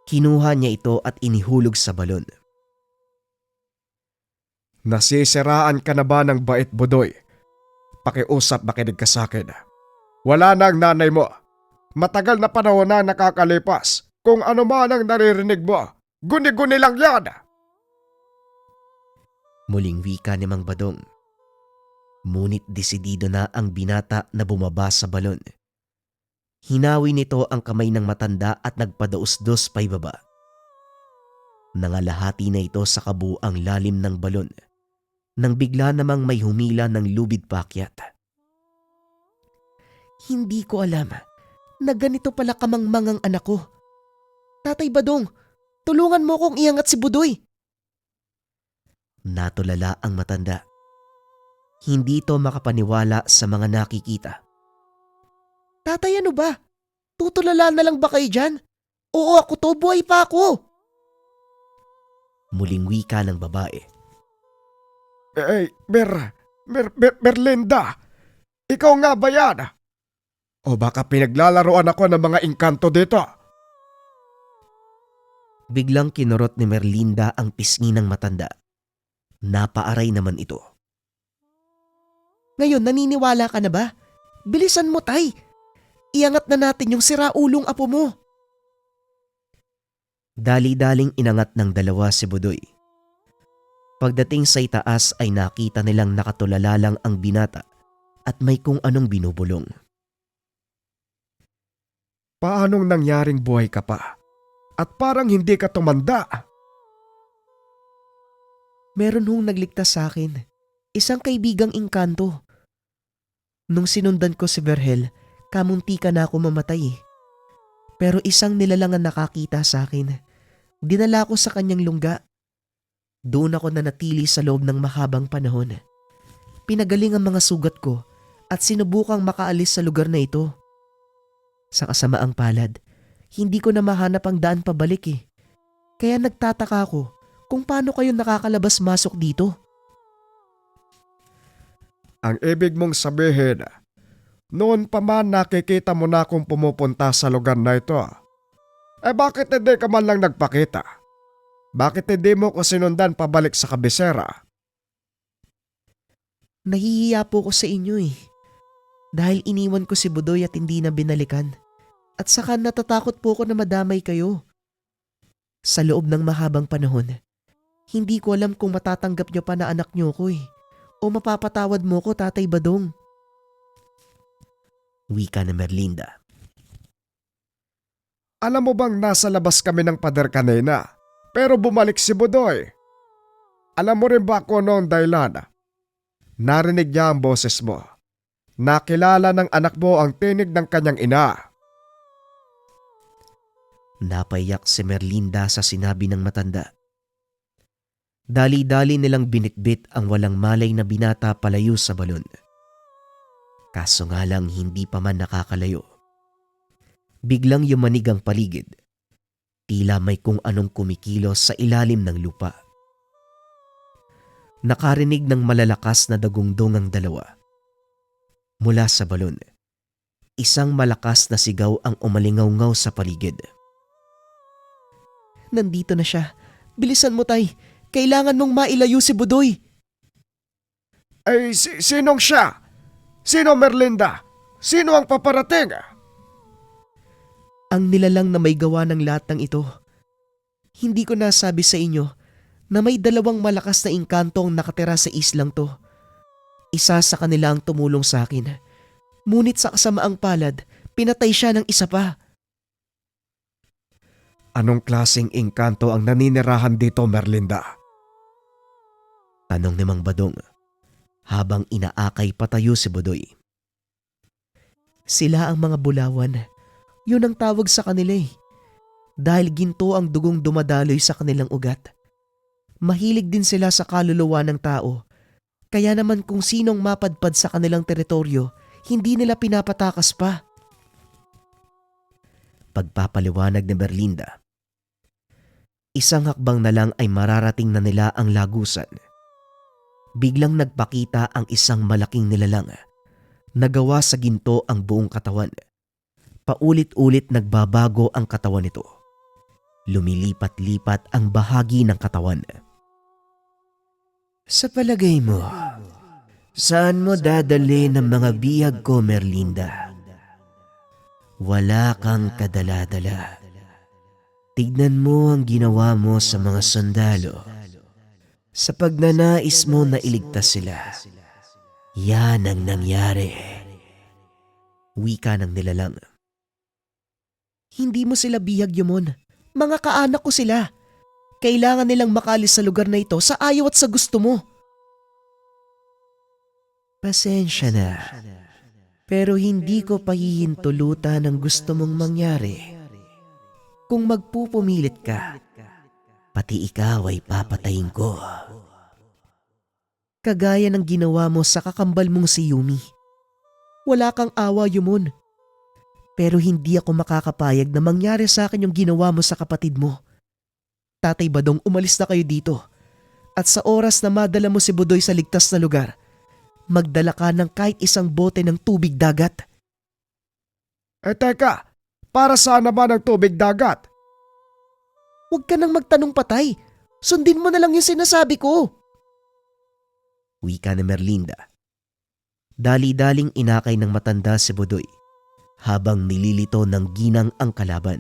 Kinuha niya ito at inihulog sa balon. Nasisiraan ka na ba ng bait, Budoy? Pakiusap, makinig ka sa akin. Wala na ang nanay mo. Matagal na panahon na nakakalipas. Kung ano man ang naririnig mo, guni-guni lang yan. Muling wika ni Mang Badong. Ngunit desidido na ang binata na bumaba sa balon. Hinawi nito ang kamay ng matanda at nagpadausdos paibaba. Nangalahati na ito sa kabuang lalim ng balon nang bigla namang may humila ng lubid paakyat. Hindi ko alam na ganito pala kamangmangang anak ko. Tatay Badong, tulungan mo kong iangat si Budoy. Natulala ang matanda. Hindi ito makapaniwala sa mga nakikita. Tatay, ano ba? Tutulala na lang ba kayo dyan? Oo, ako to, buhay pa ako. Muling wika ng babae. Merlinda, ikaw nga ba yan? O baka pinaglalaroan ako ng mga engkanto dito? Biglang kinurot ni Merlinda ang pisngi ng matanda. Napaaray naman ito. Ngayon, naniniwala ka na ba? Bilisan mo, tay. Iangat na natin yung siraulong apo mo. Dali-daling inangat ng dalawa si Budoy. Pagdating sa itaas ay nakita nilang nakatulala lang ang binata at may kung anong binubulong. Paanong nangyaring buhay ka pa? At parang hindi ka tumanda. Meron hong nagligtas sa akin. Isang kaibigang engkanto. Nung sinundan ko si Verhel, kamuntika na ako mamatay eh. Pero isang nilalang ang nakakita sa akin. Dinala ko sa kanyang lungga. Doon ako nanatili sa loob ng mahabang panahon. Pinagaling ang mga sugat ko at sinubukang makaalis sa lugar na ito. Sa kasamaang palad, hindi ko na mahanap ang daan pabalik eh. Kaya nagtataka ako kung paano kayo nakakalabas-masok dito. Ang ibig mong sabihin, noon pa man nakikita mo na akong pumupunta sa lugar na ito. Eh bakit hindi ka man lang nagpakita? Bakit hindi mo ko sinundan pabalik sa kabisera? Nahihiya po ko sa inyo eh. Dahil iniwan ko si Budoy at hindi na binalikan. At saka natatakot po ko na madamay kayo. Sa loob ng mahabang panahon, hindi ko alam kung matatanggap nyo pa na anak nyo ko eh. O mapapatawad mo ko, Tatay Badong. Wika na Merlinda. Alam mo bang nasa labas kami ng pader kanina, pero bumalik si Budoy? Alam mo rin ba kung noong dahilan? Narinig niya ang boses mo. Nakilala ng anak mo ang tinig ng kanyang ina. Napayak si Merlinda sa sinabi ng matanda. Dali-dali nilang binitbit ang walang malay na binata palayo sa balon. Kaso nga lang hindi pa man nakakalayo. Biglang yumanig ang paligid. Tila may kung anong kumikilos sa ilalim ng lupa. Nakarinig ng malalakas na dagungdong ang dalawa. Mula sa balon, isang malakas na sigaw ang umalingaw-ngaw sa paligid. Nandito na siya. Bilisan mo, Tay. Kailangan mong mailayo si Budoy. Ay, sinong siya? Sino Merlinda? Sino ang paparating? Ang nilalang na may gawa ng lahat ng ito. Hindi ko nasabi sa inyo na may dalawang malakas na engkanto ang nakatira sa islang to. Isa sa kanila ang tumulong sa akin. Ngunit sa kasamaang palad, pinatay siya ng isa pa. Anong klaseng engkanto ang naninirahan dito, Merlinda? Tanong ni Mang Badong habang inaakay patayo si Budoy. Sila ang mga bulawan. Yun ang tawag sa kanila eh. Dahil ginto ang dugong dumadaloy sa kanilang ugat. Mahilig din sila sa kaluluwa ng tao. Kaya naman kung sinong mapadpad sa kanilang teritoryo, hindi nila pinapatakas pa. Pagpapaliwanag ni Merlinda. Isang hakbang na lang ay mararating na nila ang lagusan. Biglang nagpakita ang isang malaking nilalang. Nagawa sa ginto ang buong katawan. Paulit-ulit nagbabago ang katawan nito. Lumilipat-lipat ang bahagi ng katawan. Sa palagay mo, saan mo dadalhin ang mga bihag ko, Merlinda? Wala kang kadala-dala. Tignan mo ang ginawa mo sa mga sundalo. Sa pagnanais mo na iligtas sila. Yan ang nangyari. Wika ng nilalang. Hindi mo sila bihag, Yumon. Mga kaanak ko sila. Kailangan nilang makalis sa lugar na ito sa ayaw at sa gusto mo. Pasensya na. Pero hindi ko pahihintulutan ang gusto mong mangyari. Kung magpupumilit ka, pati ikaw ay papatayin ko. Kagaya ng ginawa mo sa kakambal mong si Yumi. Wala kang awa, Yumon. Pero hindi ako makakapayag na mangyari sa akin yung ginawa mo sa kapatid mo. Tatay Badong, umalis na kayo dito. At sa oras na madala mo si Budoy sa ligtas na lugar, magdala ka ng kahit isang bote ng tubig dagat. Teka, para saan naman ang tubig dagat? Huwag ka nang magtanong, patay. Sundin mo na lang yung sinasabi ko. Wika ni Merlinda. Dali-daling inakay ng matanda si Budoy habang nililito ng ginang ang kalaban.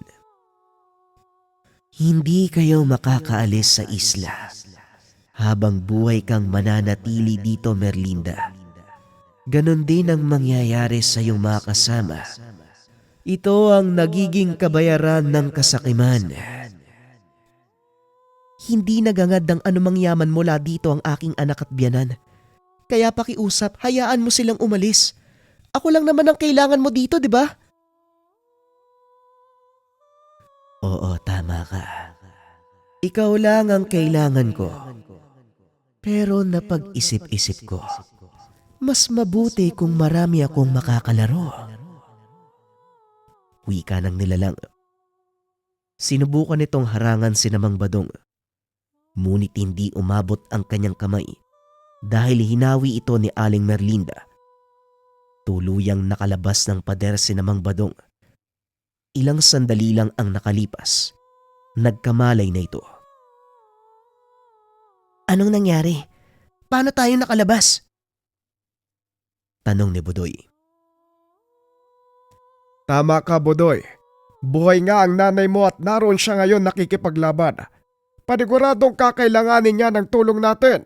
Hindi kayo makakaalis sa isla habang buhay kang mananatili dito, Merlinda. Ganon din ang mangyayari sa iyong mga kasama. Ito ang nagiging kabayaran ng kasakiman. Hindi nagangad ng anumang yaman mula dito ang aking anak at biyanan. Kaya pakiusap, hayaan mo silang umalis. Ako lang naman ang kailangan mo dito, di ba? Oo, tama ka. Ikaw lang ang kailangan ko. Pero napag-isip-isip ko, mas mabuti kung marami akong makakalaro. Wika ng nilalang. Sinubukan nitong harangan si Mang Badong. Ngunit hindi umabot ang kanyang kamay dahil hinawi ito ni Aling Merlinda. Tuluyang nakalabas ng pader si Mang Badong. Ilang sandali lang ang nakalipas. Nagkamalay na ito. Anong nangyari? Paano tayo nakalabas? Tanong ni Budoy. Tama ka, Budoy. Buhay nga ang nanay mo at naroon siya ngayon nakikipaglaban. Paniguradong kakailanganin niya ng tulong natin.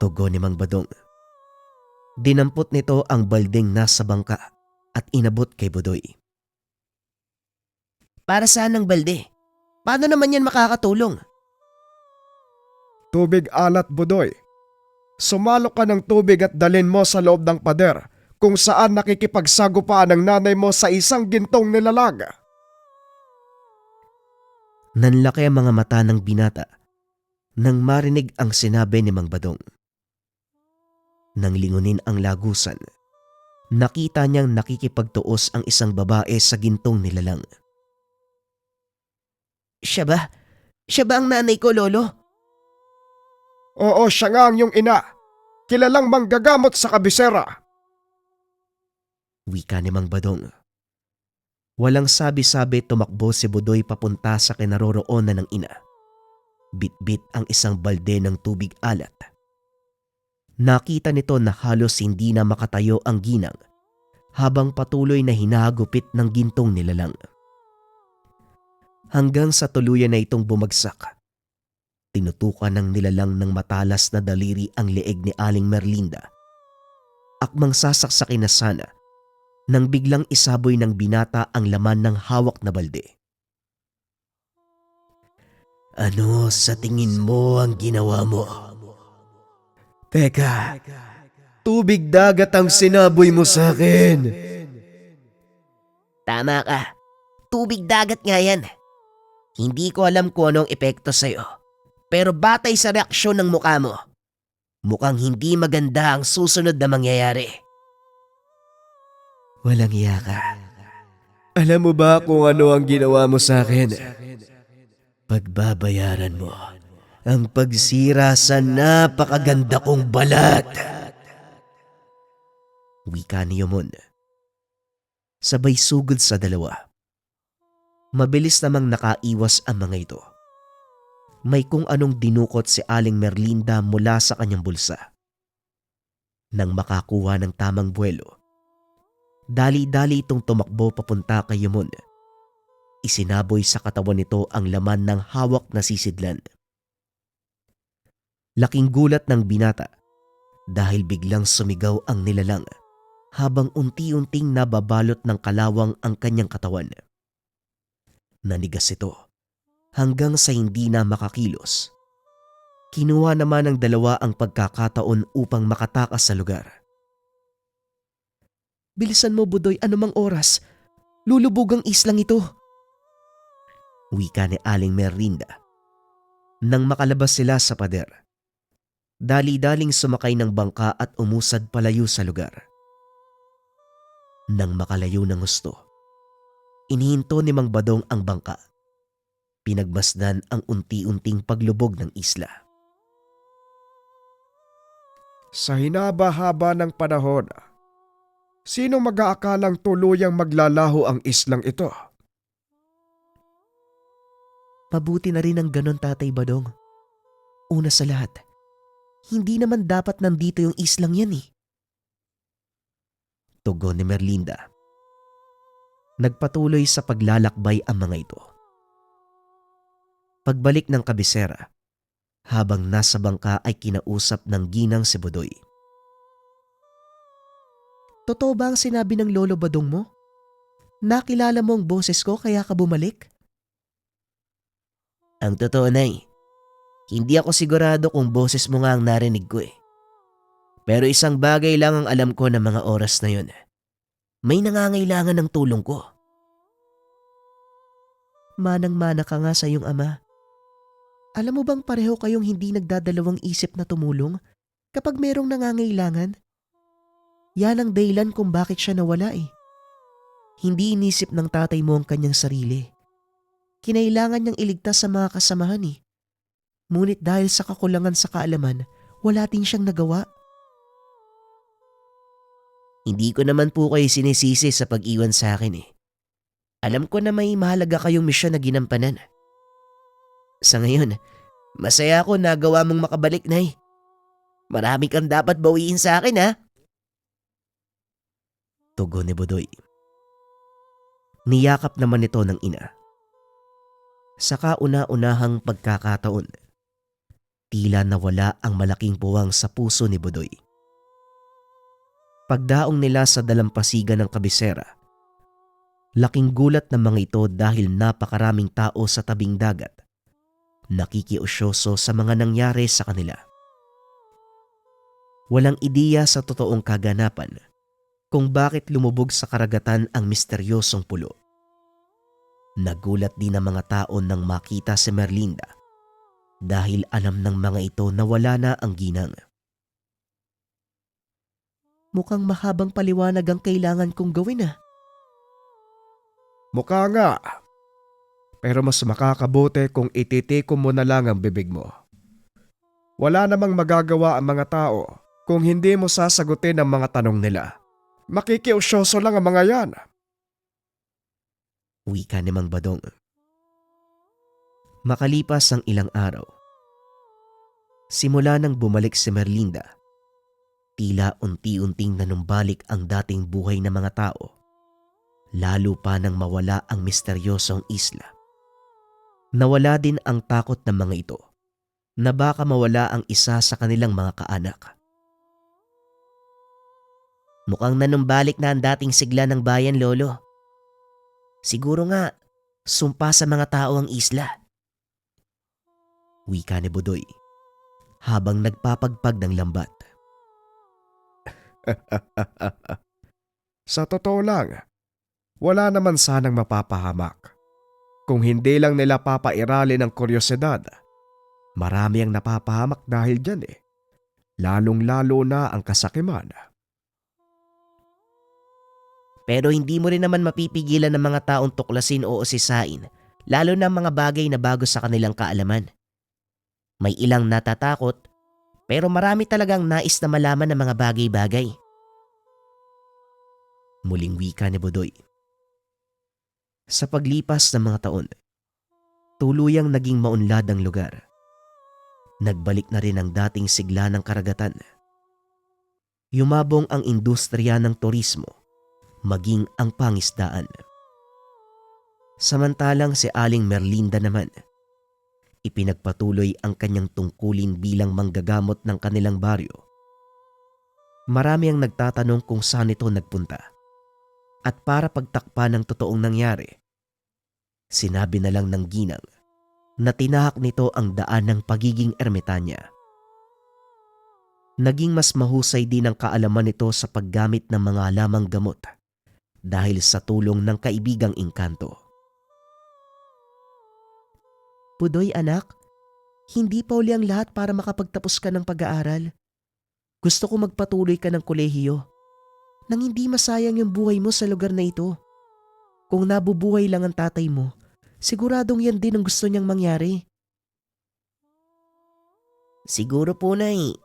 Tugon ni Mang Badong. Dinampot nito ang balding nasa bangka at inabot kay Budoy. Para saan ang balde? Paano naman yan makakatulong? Tubig alat, Budoy. Sumalo ka ng tubig at dalhin mo sa loob ng pader kung saan nakikipagsagupaan ang nanay mo sa isang gintong nilalag. Nanlaki ang mga mata ng binata nang marinig ang sinabi ni Mang Badong. Nang lingunin ang lagusan, nakita niyang nakikipagtuos ang isang babae sa gintong nilalang. Siya ba? Siya ba ang nanay ko, Lolo? Oo, siya nga ang iyong ina. Kilalang manggagamot sa kabisera. Wika ni Mang Badong. Walang sabi-sabi tumakbo si Budoy papunta sa kinaroroonan ng ina. Bit-bit ang isang balde ng tubig alat. Nakita nito na halos hindi na makatayo ang ginang habang patuloy na hinahagupit ng gintong nilalang. Hanggang sa tuluyan na itong bumagsak. Tinutukan ng nilalang ng matalas na daliri ang leeg ni Aling Merlinda. Akmang sasaksakin na sana nang biglang isaboy ng binata ang laman ng hawak na balde. Ano sa tingin mo ang ginawa mo? Teka, tubig dagat ang sinaboy mo sa akin. Tama ka. Tubig dagat nga yan. Hindi ko alam kung anong epekto sa'yo. Pero batay sa reaksyon ng mukha mo, mukhang hindi maganda ang susunod na mangyayari. Walang iya ka. Alam mo ba kung ano ang ginawa mo sa akin? Pagbabayaran mo ang pagsira sa napakaganda kong balat. Wika ni Yomon. Sabay sugod sa dalawa. Mabilis namang nakaiwas ang mga ito. May kung anong dinukot si Aling Merlinda mula sa kanyang bulsa. Nang makakuha ng tamang buwelo, dali-dali itong tumakbo papunta kay Yomon. Isinaboy sa katawan nito ang laman ng hawak na sisidlan. Laking gulat ng binata dahil biglang sumigaw ang nilalang habang unti-unting nababalot ng kalawang ang kanyang katawan. Nanigas ito hanggang sa hindi na makakilos. Kinuha naman ng dalawa ang pagkakataon upang makatakas sa lugar. Bilisan mo, Budoy, anumang oras. Lulubog ang islang ito. Wika ni Aling Merlinda. Nang makalabas sila sa pader, dali-daling sumakay ng bangka at umusad palayo sa lugar. Nang makalayo ng gusto, inihinto ni Mang Badong ang bangka. Pinagmasdan ang unti-unting paglubog ng isla. Sa hinaba-haba ng panahon, sino mag-aakalang tuluyang maglalaho ang islang ito? Pabuti na rin ang ganon, Tatay Badong. Una sa lahat, hindi naman dapat nandito yung islang yan eh. Tugon ni Merlinda. Nagpatuloy sa paglalakbay ang mga ito. Pagbalik ng kabisera, habang nasa bangka ay kinausap ng ginang si Budoy. Totoo ba ang sinabi ng Lolo Badong mo? Nakilala mo ang boses ko kaya ka bumalik? Ang totoo, Nay, hindi ako sigurado kung boses mo nga ang narinig ko eh. Pero isang bagay lang ang alam ko ng mga oras na yun. May nangangailangan ng tulong ko. Manang-mana ka nga sa iyong ama. Alam mo bang pareho kayong hindi nagdadalawang isip na tumulong kapag merong nangangailangan? Yan ang dahilan kung bakit siya nawala eh. Hindi inisip ng tatay mo ang kanyang sarili. Kinailangan niyang iligtas sa mga kasamahan eh. Ngunit dahil sa kakulangan sa kaalaman, wala din siyang nagawa. Hindi ko naman po kayo sinisisi sa pag-iwan sa akin eh. Alam ko na may mahalaga kayong misyon na ginampanan. Sa ngayon, Masaya ako na gawa mong makabalik, Nay. Marami kang dapat bawiin sa akin, ha? Tugon ni Budoy. Niyakap naman ito ng ina. Sa kauna-unahang pagkakataon, tila nawala ang malaking puwang sa puso ni Budoy. Pagdaong nila sa dalampasigan ng kabisera, laking gulat ng mga ito dahil napakaraming tao sa tabing dagat, nakikiusyoso sa mga nangyari sa kanila. Walang ideya sa totoong kaganapan kung bakit lumubog sa karagatan ang misteryosong pulo. Nagulat din ang mga tao nang makita si Merlinda dahil alam ng mga ito na wala na ang ginang. Mukhang mahabang paliwanag ang kailangan kong gawin, ah. Mukha nga. Pero mas makakabuti kung ititikom mo na lang ang bibig mo. Wala namang magagawa ang mga tao kung hindi mo sasagutin ang mga tanong nila. Makikiusyoso lang ang mga yan. Wika ni Mang Badong. Makalipas ang ilang araw, simula nang bumalik si Merlinda, tila unti-unting nanumbalik ang dating buhay ng mga tao, lalo pa nang mawala ang misteryosong isla. Nawala din ang takot ng mga ito na baka mawala ang isa sa kanilang mga kaanak. Mukhang nanumbalik na ang dating sigla ng bayan, Lolo. Siguro nga, sumpa sa mga tao ang isla. Wika ni Budoy habang nagpapagpag ng lambat. Sa totoo lang, wala naman sanang mapapahamak. Kung hindi lang nila papairalin ang kuryosidad, marami ang napapahamak dahil dyan eh. Lalong-lalo na ang kasakiman. Pero hindi mo rin naman mapipigilan ng mga taong tuklasin o usisain, lalo na mga bagay na bago sa kanilang kaalaman. May ilang natatakot, pero marami talagang nais na malaman ng mga bagay-bagay. Muling wika ni Budoy. Sa paglipas ng mga taon, tuluyang naging maunlad ang lugar. Nagbalik na rin ang dating sigla ng karagatan. Yumabong ang industriya ng turismo, maging ang pangisdaan. Samantalang si Aling Merlinda naman, ipinagpatuloy ang kanyang tungkulin bilang manggagamot ng kanilang baryo. Marami ang nagtatanong kung saan ito nagpunta. At para pagtakpan ng totoong nangyari, sinabi na lang ng ginang na tinahak nito ang daan ng pagiging ermitanya. Naging mas mahusay din ang kaalaman nito sa paggamit ng mga halamang gamot dahil sa tulong ng kaibigang engkanto. Budoy, anak, hindi pa uli ang lahat para makapagtapos ka ng pag-aaral. Gusto ko magpatuloy ka ng kolehiyo nang hindi masayang yung buhay mo sa lugar na ito. Kung nabubuhay lang ang tatay mo, siguradong yan din ang gusto niyang mangyari. Siguro po, Nay.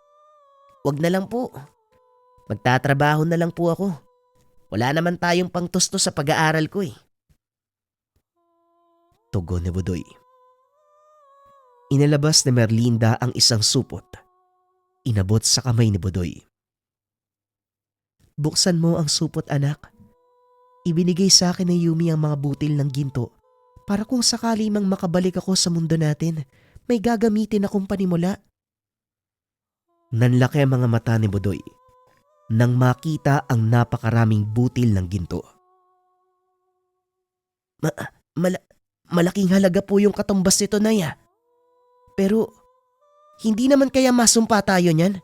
Wag na lang po. Magtatrabaho na lang po ako. Wala naman tayong pangtusto sa pag-aaral ko eh. Tugon ni Budoy. Inilabas ni Merlinda ang isang supot. Inabot sa kamay ni Budoy. Buksan mo ang supot, anak. Ibinigay sa akin ni Yumi ang mga butil ng ginto para kung sakali mang makabalik ako sa mundo natin, may gagamitin akong panimula. Nanlaki ang mga mata ni Budoy nang makita ang napakaraming butil ng ginto. Malaking halaga po yung katumbas nito, Nay. Pero hindi naman kaya masumpa tayo niyan?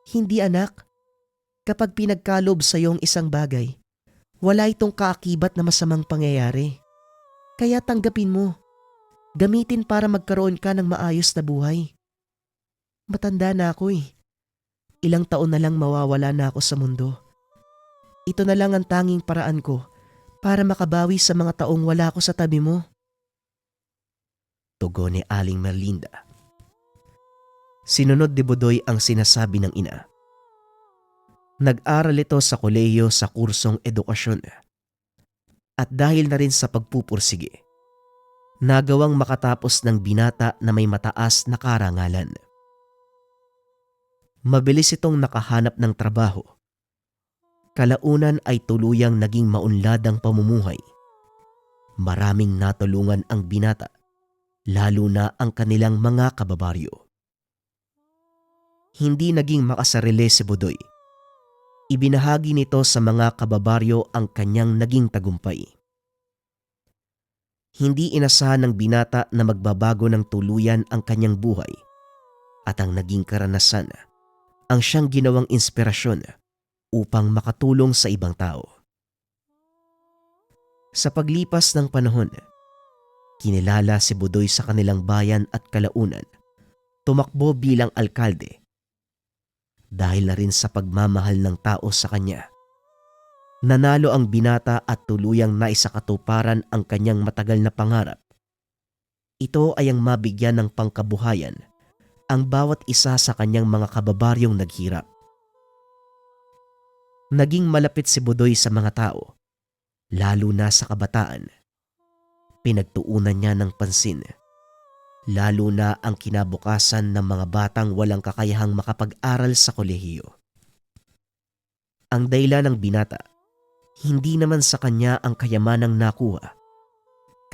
Hindi, anak. Kapag pinagkalob sa iyong isang bagay, wala itong kaakibat na masamang pangyayari. Kaya tanggapin mo. Gamitin para magkaroon ka ng maayos na buhay. Matanda na ako eh. Ilang taon na lang mawawala na ako sa mundo. Ito na lang ang tanging paraan ko para makabawi sa mga taong wala ko sa tabi mo. Tugon ni Aling Merlinda. Sinunod ni Budoy ang sinasabi ng ina. Nag-aral ito sa kolehiyo sa kursong edukasyon. At dahil na rin sa pagpupursige, nagawang makatapos ng binata na may mataas na karangalan. Mabilis itong nakahanap ng trabaho. Kalaunan ay tuluyang naging maunlad ang pamumuhay. Maraming natulungan ang binata, lalo na ang kanilang mga kababaryo. Hindi naging makasarili si Budoy. Ibinahagi nito sa mga kababaryo ang kanyang naging tagumpay. Hindi inasahan ng binata na magbabago ng tuluyan ang kanyang buhay at ang naging karanasan ang siyang ginawang inspirasyon upang makatulong sa ibang tao. Sa paglipas ng panahon, kinilala si Budoy sa kanilang bayan at kalaunan, tumakbo bilang alkalde. Dahil na rin sa pagmamahal ng tao sa kanya, nanalo ang binata at tuluyang naisakatuparan ang kanyang matagal na pangarap. Ito ay ang mabigyan ng pangkabuhayan ang bawat isa sa kanyang mga kababaryong naghirap. Naging malapit si Budoy sa mga tao, lalo na sa kabataan. Pinagtuunan niya ng pansin, lalo na ang kinabukasan ng mga batang walang kakayahang makapag-aral sa kolehiyo. Ang dahilan ng binata, hindi naman sa kanya ang kayamanang nakuha,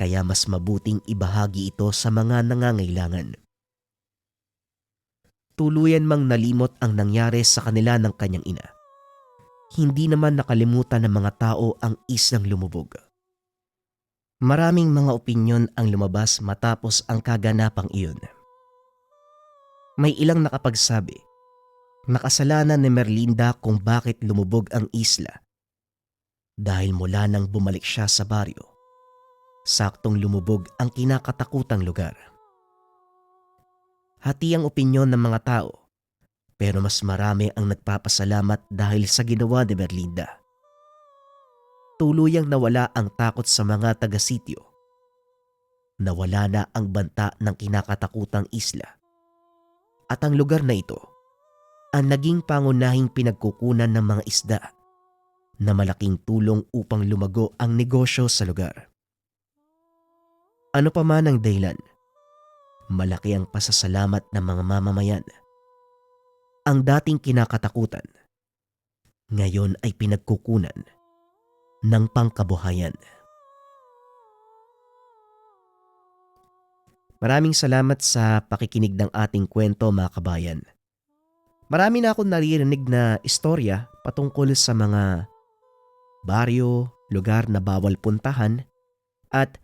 kaya mas mabuting ibahagi ito sa mga nangangailangan. Tuluyan mang nalimot ang nangyari sa kanila ng kanyang ina. Hindi naman nakalimutan ng mga tao ang islang lumubog. Maraming mga opinyon ang lumabas matapos ang kaganapang iyon. May ilang nakapagsabi, nakasalanan ni Merlinda kung bakit lumubog ang isla. Dahil mula nang bumalik siya sa baryo, saktong lumubog ang kinakatakutang lugar. Hati ang opinyon ng mga tao, pero mas marami ang nagpapasalamat dahil sa ginawa ni Merlinda. Tuluyang nawala ang takot sa mga taga-sityo. Nawala na ang banta ng kinakatakutang isla. At ang lugar na ito, ang naging pangunahing pinagkukunan ng mga isda na malaking tulong upang lumago ang negosyo sa lugar. Ano pa man ang dahilan, malaki ang pasasalamat ng mga mamamayan. Ang dating kinakatakutan, ngayon ay pinagkukunan ng pangkabuhayan. Maraming salamat sa pakikinig ng ating kwento, mga kabayan. Marami na akong naririnig na istorya patungkol sa mga baryo, lugar na bawal puntahan, at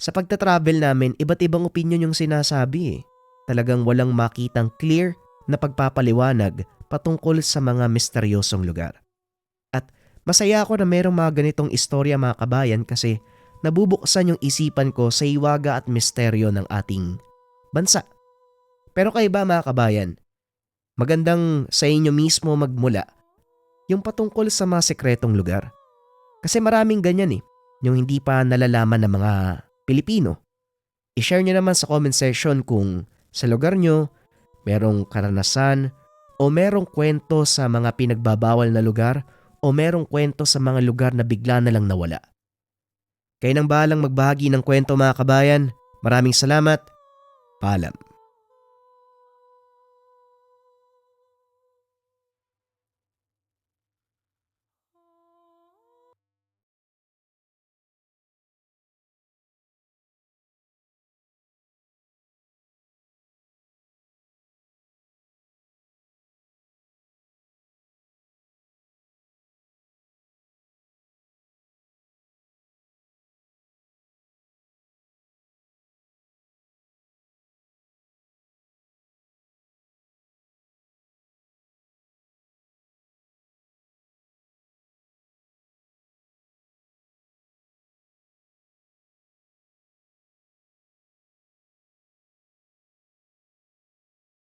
sa pagtatravel namin, iba't ibang opinion yung sinasabi. Talagang walang makitang clear na pagpapaliwanag patungkol sa mga misteryosong lugar. At masaya ako na mayroong mga ganitong istorya, mga kabayan, kasi nabubuksan yung isipan ko sa hiwaga at misteryo ng ating bansa. Pero kayo ba, mga kabayan, magandang sa inyo mismo magmula yung patungkol sa mga sekretong lugar? Kasi maraming ganyan yung hindi pa nalalaman ng mga Pilipino. I-share nyo naman sa comment section kung sa lugar nyo merong karanasan o merong kwento sa mga pinagbabawal na lugar o merong kwento sa mga lugar na bigla na lang nawala. Kayo nang bahalang magbahagi ng kwento, mga kabayan. Maraming salamat. Paalam.